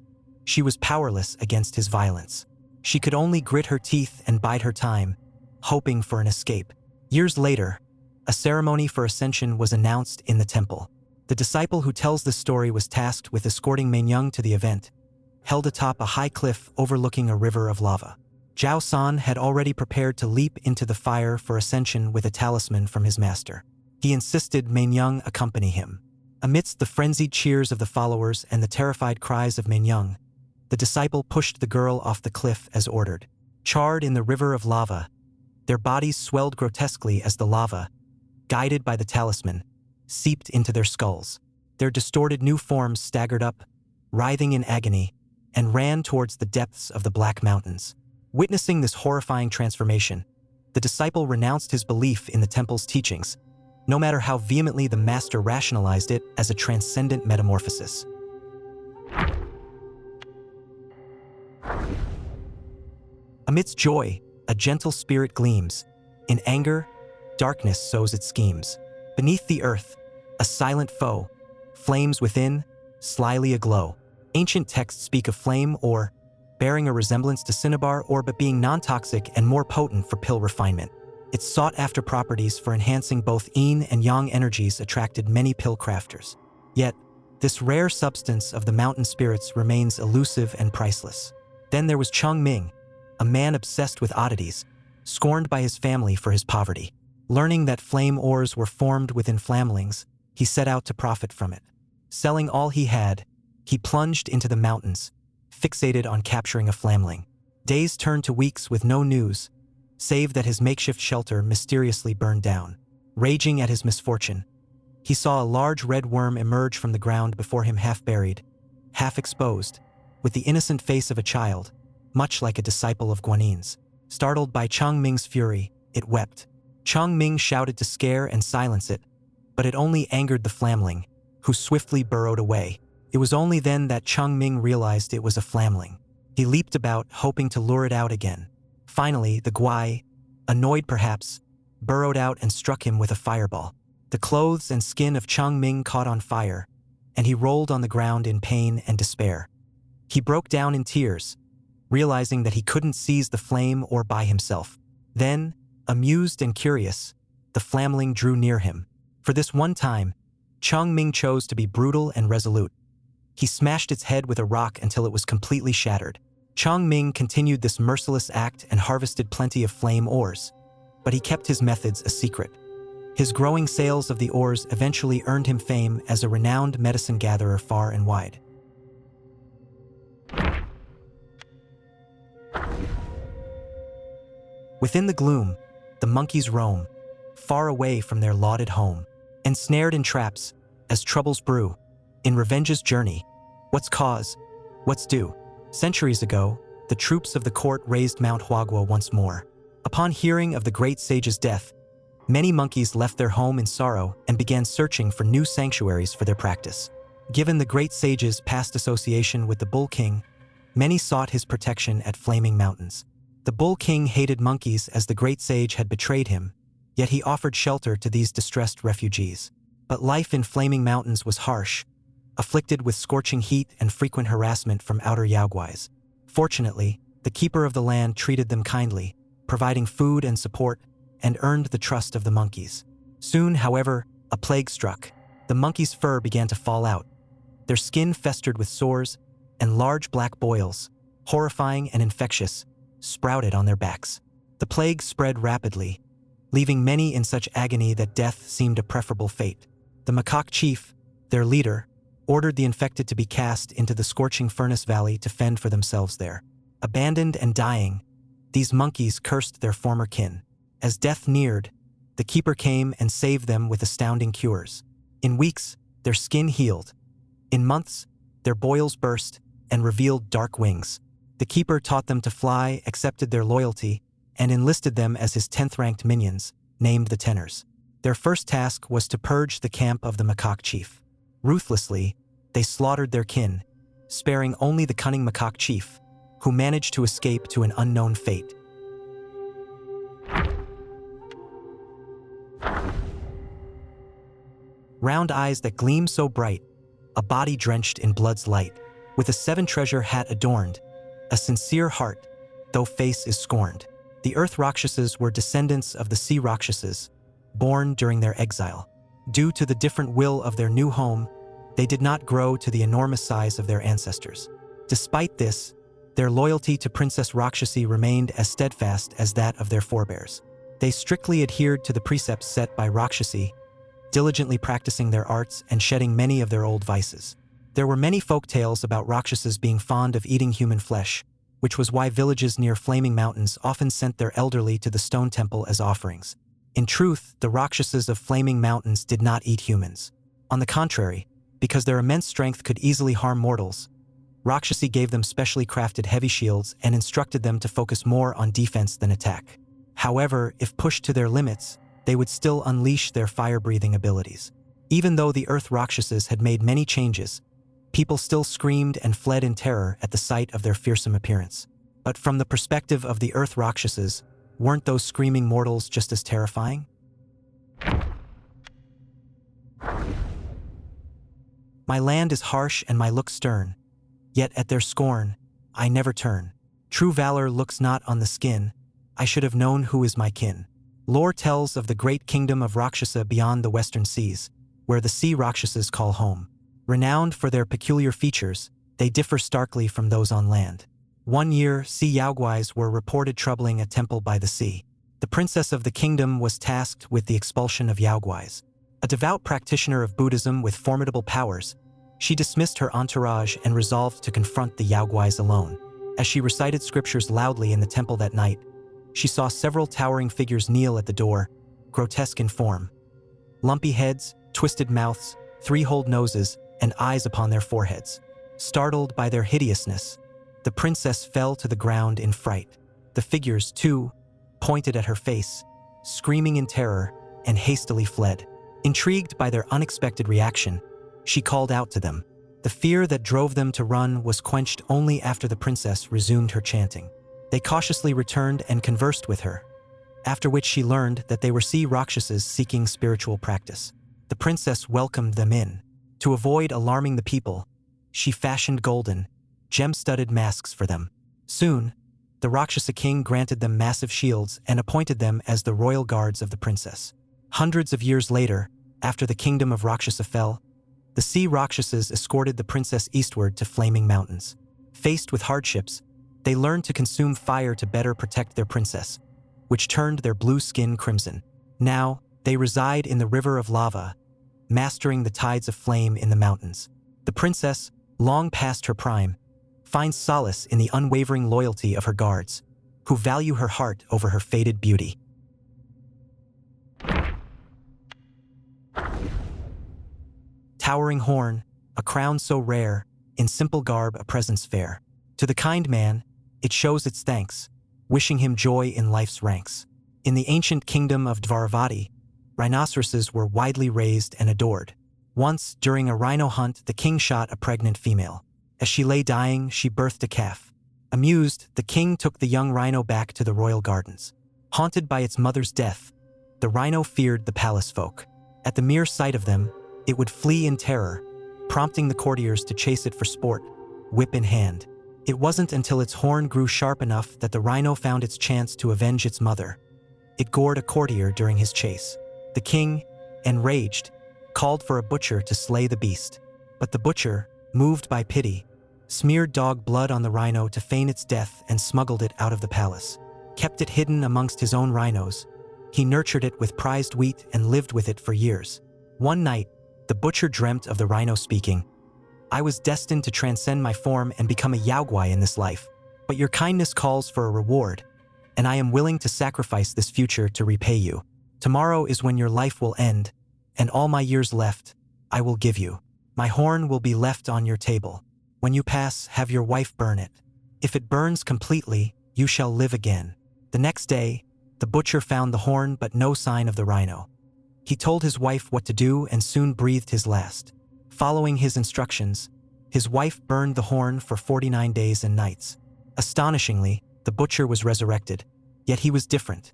she was powerless against his violence. She could only grit her teeth and bide her time, hoping for an escape. Years later, a ceremony for ascension was announced in the temple. The disciple who tells this story was tasked with escorting Menyang to the event, held atop a high cliff overlooking a river of lava. Zhao San had already prepared to leap into the fire for ascension with a talisman from his master. He insisted Menyang accompany him. Amidst the frenzied cheers of the followers and the terrified cries of Menyang, the disciple pushed the girl off the cliff as ordered. Charred in the river of lava, their bodies swelled grotesquely as the lava, guided by the talisman, seeped into their skulls. Their distorted new forms staggered up, writhing in agony, and ran towards the depths of the Black Mountains. Witnessing this horrifying transformation, the disciple renounced his belief in the temple's teachings, no matter how vehemently the master rationalized it as a transcendent metamorphosis. Amidst joy, a gentle spirit gleams. In anger, darkness sows its schemes. Beneath the earth, a silent foe, flames within, slyly aglow. Ancient texts speak of flame or bearing a resemblance to cinnabar or but being non-toxic and more potent for pill refinement. Its sought-after properties for enhancing both yin and yang energies attracted many pill crafters. Yet, this rare substance of the mountain spirits remains elusive and priceless. Then there was Cheng Ming, a man obsessed with oddities, scorned by his family for his poverty. Learning that flame ores were formed within flamlings, he set out to profit from it. Selling all he had, he plunged into the mountains, fixated on capturing a flamling. Days turned to weeks with no news, save that his makeshift shelter mysteriously burned down. Raging at his misfortune, he saw a large red worm emerge from the ground before him, half buried, half exposed, with the innocent face of a child, much like a disciple of Guanin's. Startled by Cheng Ming's fury, it wept. Cheng Ming shouted to scare and silence it, but it only angered the flamling, who swiftly burrowed away. It was only then that Cheng Ming realized it was a flamling. He leaped about, hoping to lure it out again. Finally, the Guai, annoyed perhaps, burrowed out and struck him with a fireball. The clothes and skin of Cheng Ming caught on fire, and he rolled on the ground in pain and despair. He broke down in tears, realizing that he couldn't seize the flame or by himself. Then, amused and curious, the flamling drew near him. For this one time, Cheng Ming chose to be brutal and resolute. He smashed its head with a rock until it was completely shattered. Cheng Ming continued this merciless act and harvested plenty of flame ores, but he kept his methods a secret. His growing sales of the ores eventually earned him fame as a renowned medicine gatherer far and wide. Within the gloom, the monkeys roam, far away from their lauded home. ensnared in traps, as troubles brew. In revenge's journey, what's cause? What's due? Centuries ago, the troops of the court raised Mount Huagua once more. Upon hearing of the great sage's death, many monkeys left their home in sorrow and began searching for new sanctuaries for their practice. Given the great sage's past association with the Bull King, many sought his protection at Flaming Mountains. The Bull King hated monkeys as the great sage had betrayed him, yet he offered shelter to these distressed refugees. But life in Flaming Mountains was harsh, afflicted with scorching heat and frequent harassment from outer Yaoguais. Fortunately, the keeper of the land treated them kindly, providing food and support, and earned the trust of the monkeys. Soon, however, a plague struck. The monkeys' fur began to fall out. Their skin festered with sores, and large black boils, horrifying and infectious, sprouted on their backs. The plague spread rapidly, leaving many in such agony that death seemed a preferable fate. The macaque chief, their leader, ordered the infected to be cast into the scorching furnace valley to fend for themselves there. Abandoned and dying, these monkeys cursed their former kin. As death neared, the keeper came and saved them with astounding cures. In weeks, their skin healed. In months, their boils burst and revealed dark wings. The keeper taught them to fly, accepted their loyalty, and enlisted them as his 10th-ranked minions, named the Tenors. Their first task was to purge the camp of the macaque chief. Ruthlessly, they slaughtered their kin, sparing only the cunning macaque chief, who managed to escape to an unknown fate. Round eyes that gleam so bright, a body drenched in blood's light, with a 7-treasure hat adorned, a sincere heart, though face is scorned. The earth Rakshasas were descendants of the sea Rakshasas, born during their exile. Due to the different will of their new home, they did not grow to the enormous size of their ancestors. Despite this, their loyalty to Princess Rakshasi remained as steadfast as that of their forebears. They strictly adhered to the precepts set by Rakshasi, diligently practicing their arts and shedding many of their old vices. There were many folk tales about Rakshasas being fond of eating human flesh, which was why villages near Flaming Mountains often sent their elderly to the stone temple as offerings. In truth, the Rakshasas of Flaming Mountains did not eat humans. On the contrary, because their immense strength could easily harm mortals, Rakshasi gave them specially crafted heavy shields and instructed them to focus more on defense than attack. However, if pushed to their limits, they would still unleash their fire-breathing abilities. Even though the Earth Rakshasas had made many changes, people still screamed and fled in terror at the sight of their fearsome appearance. But from the perspective of the Earth Rakshasas, weren't those screaming mortals just as terrifying? My land is harsh and my look stern, yet at their scorn, I never turn. True valor looks not on the skin, I should have known who is my kin. Lore tells of the great kingdom of Rakshasa beyond the western seas, where the sea Rakshasas call home. Renowned for their peculiar features, they differ starkly from those on land. One year, sea Yaoguais were reported troubling a temple by the sea. The princess of the kingdom was tasked with the expulsion of Yaoguais. A devout practitioner of Buddhism with formidable powers, she dismissed her entourage and resolved to confront the Yaoguais alone. As she recited scriptures loudly in the temple that night, she saw several towering figures kneel at the door, grotesque in form. Lumpy heads, twisted mouths, 3-holed noses, and eyes upon their foreheads. Startled by their hideousness, the princess fell to the ground in fright. The figures, too, pointed at her face, screaming in terror, and hastily fled. Intrigued by their unexpected reaction, she called out to them. The fear that drove them to run was quenched only after the princess resumed her chanting. They cautiously returned and conversed with her, after which she learned that they were sea Rakshasas seeking spiritual practice. The princess welcomed them in. To avoid alarming the people, she fashioned golden, gem-studded masks for them. Soon, the Rakshasa king granted them massive shields and appointed them as the royal guards of the princess. Hundreds of years later, after the kingdom of Rakshasa fell, the sea Rakshasas escorted the princess eastward to Flaming Mountains. Faced with hardships, they learned to consume fire to better protect their princess, which turned their blue skin crimson. Now, they reside in the river of lava, mastering the tides of flame in the mountains. The princess, long past her prime, finds solace in the unwavering loyalty of her guards, who value her heart over her faded beauty. Towering horn, a crown so rare, in simple garb a presence fair. To the kind man, it shows its thanks, wishing him joy in life's ranks. In the ancient kingdom of Dvaravati, rhinoceroses were widely raised and adored. Once, during a rhino hunt, the king shot a pregnant female. As she lay dying, she birthed a calf. Amused, the king took the young rhino back to the royal gardens. Haunted by its mother's death, the rhino feared the palace folk. At the mere sight of them, it would flee in terror, prompting the courtiers to chase it for sport, whip in hand. It wasn't until its horn grew sharp enough that the rhino found its chance to avenge its mother. It gored a courtier during his chase. The king, enraged, called for a butcher to slay the beast. But the butcher, moved by pity, smeared dog blood on the rhino to feign its death and smuggled it out of the palace. Kept it hidden amongst his own rhinos. He nurtured it with prized wheat and lived with it for years. One night, the butcher dreamt of the rhino speaking, "I was destined to transcend my form and become a Yaoguai in this life, but your kindness calls for a reward, and I am willing to sacrifice this future to repay you. Tomorrow is when your life will end, and all my years left, I will give you. My horn will be left on your table. When you pass, have your wife burn it. If it burns completely, you shall live again." The next day, the butcher found the horn but no sign of the rhino. He told his wife what to do and soon breathed his last. Following his instructions, his wife burned the horn for 49 days and nights. Astonishingly, the butcher was resurrected, yet he was different.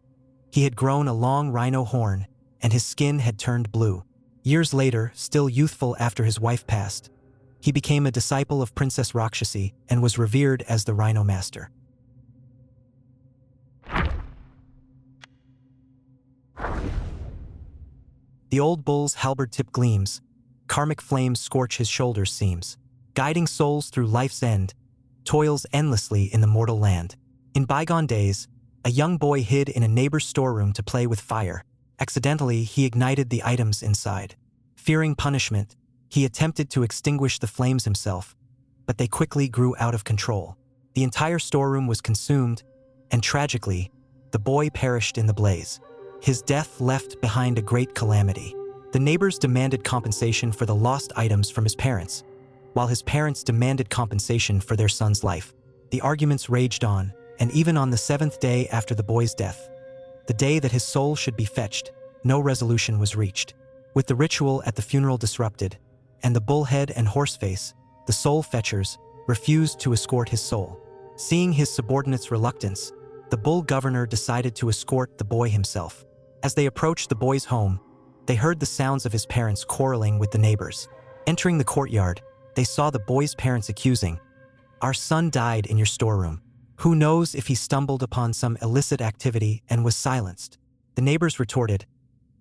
He had grown a long rhino horn, and his skin had turned blue. Years later, still youthful after his wife passed, he became a disciple of Princess Rakshasa and was revered as the Rhino Master. The old bull's halberd tip gleams, karmic flames scorch his shoulders seams. Guiding souls through life's end, toils endlessly in the mortal land. In bygone days, a young boy hid in a neighbor's storeroom to play with fire. Accidentally, he ignited the items inside. Fearing punishment, he attempted to extinguish the flames himself, but they quickly grew out of control. The entire storeroom was consumed, and tragically, the boy perished in the blaze. His death left behind a great calamity. The neighbors demanded compensation for the lost items from his parents, while his parents demanded compensation for their son's life. The arguments raged on, and even on the 7th day after the boy's death, the day that his soul should be fetched, no resolution was reached. With the ritual at the funeral disrupted, and the bullhead and horseface, the soul fetchers, refused to escort his soul. Seeing his subordinates' reluctance, the bull governor decided to escort the boy himself. As they approached the boy's home, they heard the sounds of his parents quarreling with the neighbors. Entering the courtyard, they saw the boy's parents accusing, "Our son died in your storeroom. Who knows if he stumbled upon some illicit activity and was silenced?" The neighbors retorted,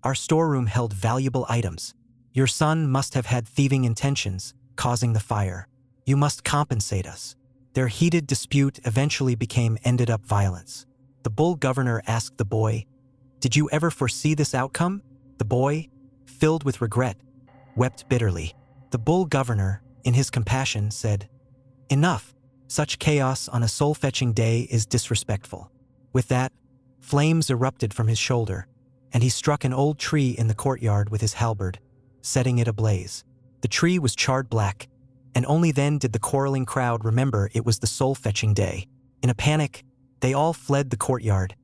"Our storeroom held valuable items. Your son must have had thieving intentions, causing the fire. You must compensate us." Their heated dispute eventually ended up violence. The bull governor asked the boy, "Did you ever foresee this outcome?" The boy, filled with regret, wept bitterly. The bull governor, in his compassion, said, "Enough. Such chaos on a soul-fetching day is disrespectful." With that, flames erupted from his shoulder, and he struck an old tree in the courtyard with his halberd, setting it ablaze. The tree was charred black, and only then did the quarreling crowd remember it was the soul-fetching day. In a panic, they all fled the courtyard.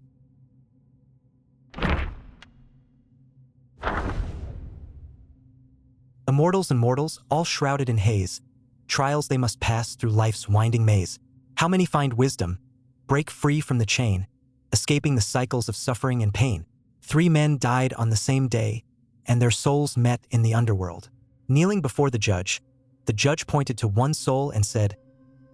Immortals and mortals, all shrouded in haze, trials they must pass through life's winding maze. How many find wisdom, break free from the chain, escaping the cycles of suffering and pain? 3 men died on the same day, and their souls met in the underworld. Kneeling before the judge pointed to one soul and said,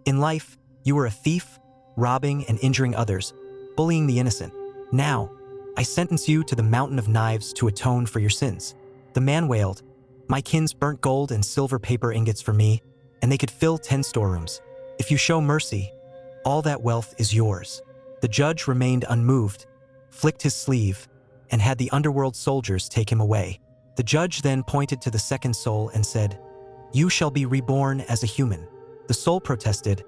"In life, you were a thief, robbing and injuring others, bullying the innocent. Now, I sentence you to the mountain of knives to atone for your sins." The man wailed, "My kins burnt gold and silver paper ingots for me, and they could fill 10 storerooms. If you show mercy, all that wealth is yours." The judge remained unmoved, flicked his sleeve, and had the underworld soldiers take him away. The judge then pointed to the second soul and said, "You shall be reborn as a human." The soul protested,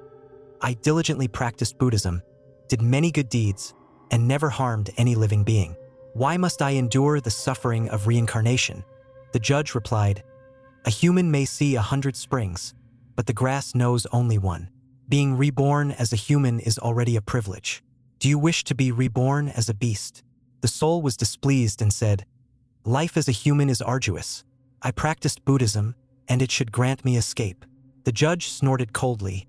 "I diligently practiced Buddhism, did many good deeds, and never harmed any living being. Why must I endure the suffering of reincarnation?" The judge replied, A human may see 100 springs, but the grass knows only one. Being reborn as a human is already a privilege. Do you wish to be reborn as a beast? The soul was displeased and said, "Life as a human is arduous. I practiced Buddhism, and it should grant me escape." The judge snorted coldly.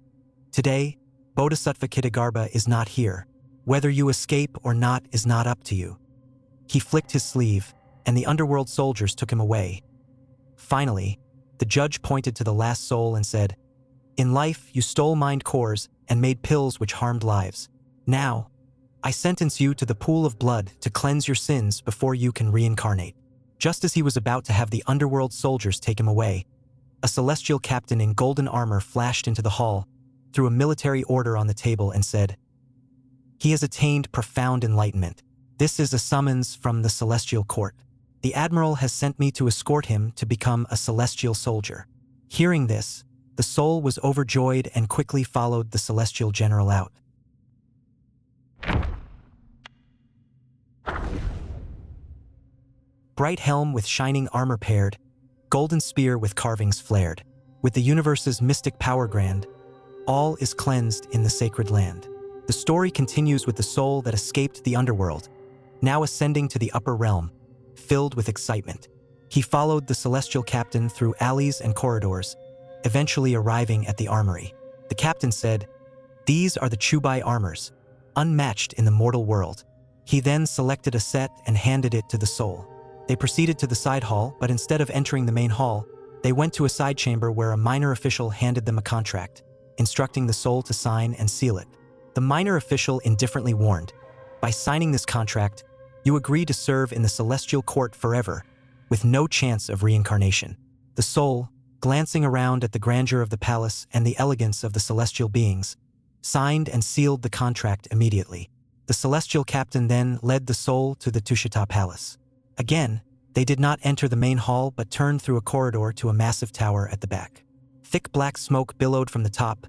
"Today, Bodhisattva Kitagarbha is not here. Whether you escape or not is not up to you." He flicked his sleeve, and the underworld soldiers took him away. Finally, the judge pointed to the last soul and said, "In life, you stole mind cores and made pills which harmed lives. Now, I sentence you to the pool of blood to cleanse your sins before you can reincarnate." Just as he was about to have the underworld soldiers take him away, a celestial captain in golden armor flashed into the hall, threw a military order on the table and said, "He has attained profound enlightenment. This is a summons from the celestial court. The admiral has sent me to escort him to become a celestial soldier." Hearing this, the soul was overjoyed and quickly followed the celestial general out. Bright helm with shining armor paired, golden spear with carvings flared. With the universe's mystic power grand, all is cleansed in the sacred land. The story continues with the soul that escaped the underworld, now ascending to the upper realm, filled with excitement. He followed the celestial captain through alleys and corridors, eventually arriving at the armory. The captain said, "These are the Chubai armors, unmatched in the mortal world." He then selected a set and handed it to the soul. They proceeded to the side hall, but instead of entering the main hall, they went to a side chamber where a minor official handed them a contract, instructing the soul to sign and seal it. The minor official indifferently warned, "By signing this contract, you agree to serve in the celestial court forever, with no chance of reincarnation." The soul, glancing around at the grandeur of the palace and the elegance of the celestial beings, signed and sealed the contract immediately. The celestial captain then led the soul to the Tushita Palace. Again, they did not enter the main hall but turned through a corridor to a massive tower at the back. Thick black smoke billowed from the top,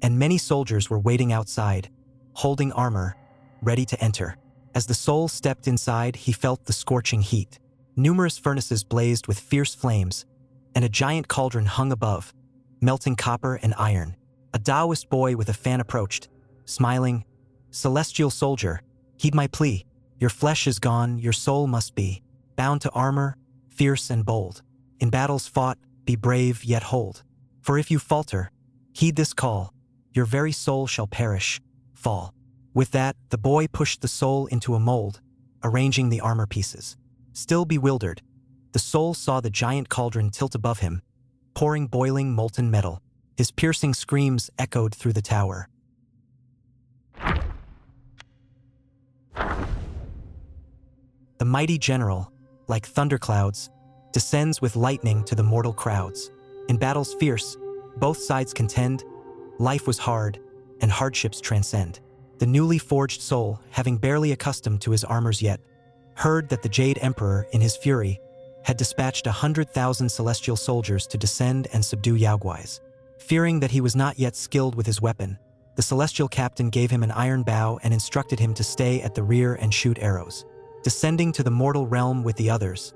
and many soldiers were waiting outside, holding armor, ready to enter. As the soul stepped inside, he felt the scorching heat. Numerous furnaces blazed with fierce flames, and a giant cauldron hung above, melting copper and iron. A Daoist boy with a fan approached, smiling, "Celestial soldier, heed my plea. Your flesh is gone, your soul must be. Bound to armor, fierce and bold. In battles fought, be brave yet hold. For if you falter, heed this call, your very soul shall perish, fall." With that, the boy pushed the soul into a mold, arranging the armor pieces. Still bewildered, the soul saw the giant cauldron tilt above him, pouring boiling molten metal. His piercing screams echoed through the tower. The mighty general, like thunderclouds, descends with lightning to the mortal crowds. In battles fierce, both sides contend, life was hard, and hardships transcend. The newly forged soul, having barely accustomed to his armors yet, heard that the Jade Emperor, in his fury, had dispatched 100,000 celestial soldiers to descend and subdue Yaoguais. Fearing that he was not yet skilled with his weapon, the celestial captain gave him an iron bow and instructed him to stay at the rear and shoot arrows. Descending to the mortal realm with the others,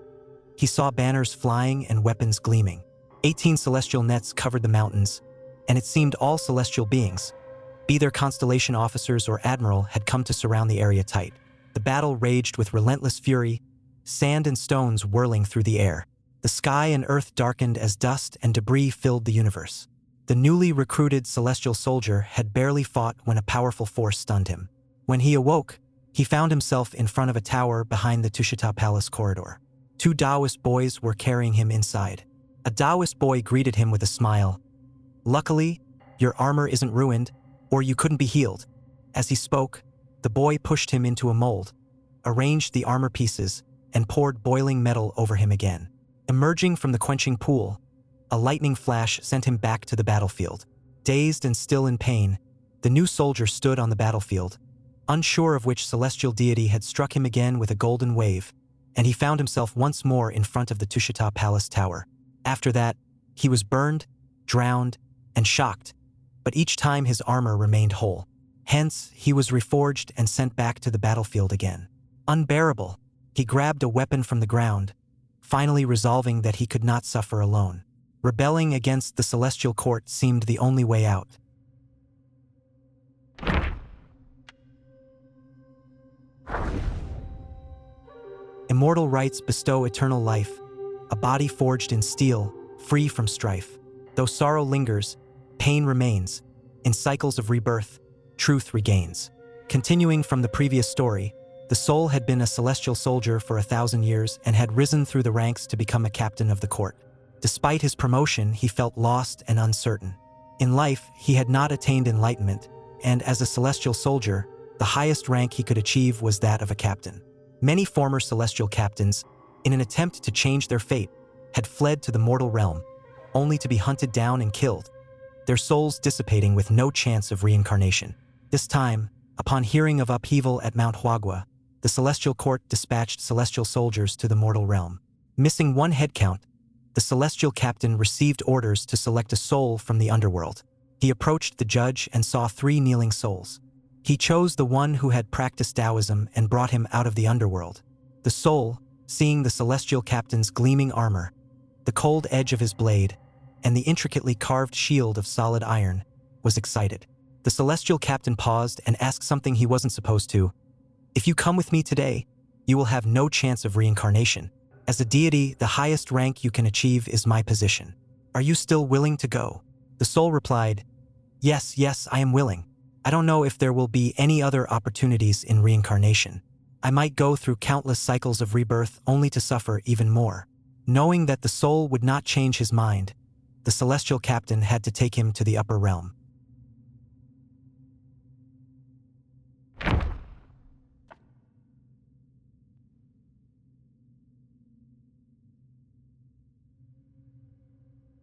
he saw banners flying and weapons gleaming. 18 celestial nets covered the mountains, and it seemed all celestial beings, be their constellation officers or admiral, had come to surround the area tight. The battle raged with relentless fury, sand and stones whirling through the air. The sky and earth darkened as dust and debris filled the universe. The newly recruited celestial soldier had barely fought when a powerful force stunned him. When he awoke, he found himself in front of a tower behind the Tushita Palace corridor. 2 Daoist boys were carrying him inside. A Daoist boy greeted him with a smile. "Luckily, your armor isn't ruined, or you couldn't be healed." As he spoke, the boy pushed him into a mold, arranged the armor pieces, and poured boiling metal over him again. Emerging from the quenching pool, a lightning flash sent him back to the battlefield. Dazed and still in pain, the new soldier stood on the battlefield, unsure of which celestial deity had struck him again with a golden wave, and he found himself once more in front of the Tushita Palace tower. After that, he was burned, drowned, and shocked, but each time his armor remained whole. Hence, he was reforged and sent back to the battlefield again. Unbearable, he grabbed a weapon from the ground, finally resolving that he could not suffer alone. Rebelling against the celestial court seemed the only way out. Immortal rights bestow eternal life, a body forged in steel, free from strife. Though sorrow lingers, pain remains. In cycles of rebirth, truth regains. Continuing from the previous story, the soul had been a celestial soldier for 1,000 years and had risen through the ranks to become a captain of the court. Despite his promotion, he felt lost and uncertain. In life, he had not attained enlightenment, and as a celestial soldier, the highest rank he could achieve was that of a captain. Many former celestial captains, in an attempt to change their fate, had fled to the mortal realm, only to be hunted down and killed, their souls dissipating with no chance of reincarnation. This time, upon hearing of upheaval at Mount Huagua, the celestial court dispatched celestial soldiers to the mortal realm. Missing one head count, the celestial captain received orders to select a soul from the underworld. He approached the judge and saw 3 kneeling souls. He chose the one who had practiced Taoism and brought him out of the underworld. The soul, seeing the celestial captain's gleaming armor, the cold edge of his blade, and the intricately carved shield of solid iron, was excited. The celestial captain paused and asked something he wasn't supposed to. "If you come with me today, you will have no chance of reincarnation. As a deity, the highest rank you can achieve is my position. Are you still willing to go?" The soul replied, Yes, I am willing. I don't know if there will be any other opportunities in reincarnation. I might go through countless cycles of rebirth only to suffer even more." Knowing that the soul would not change his mind, the celestial captain had to take him to the upper realm.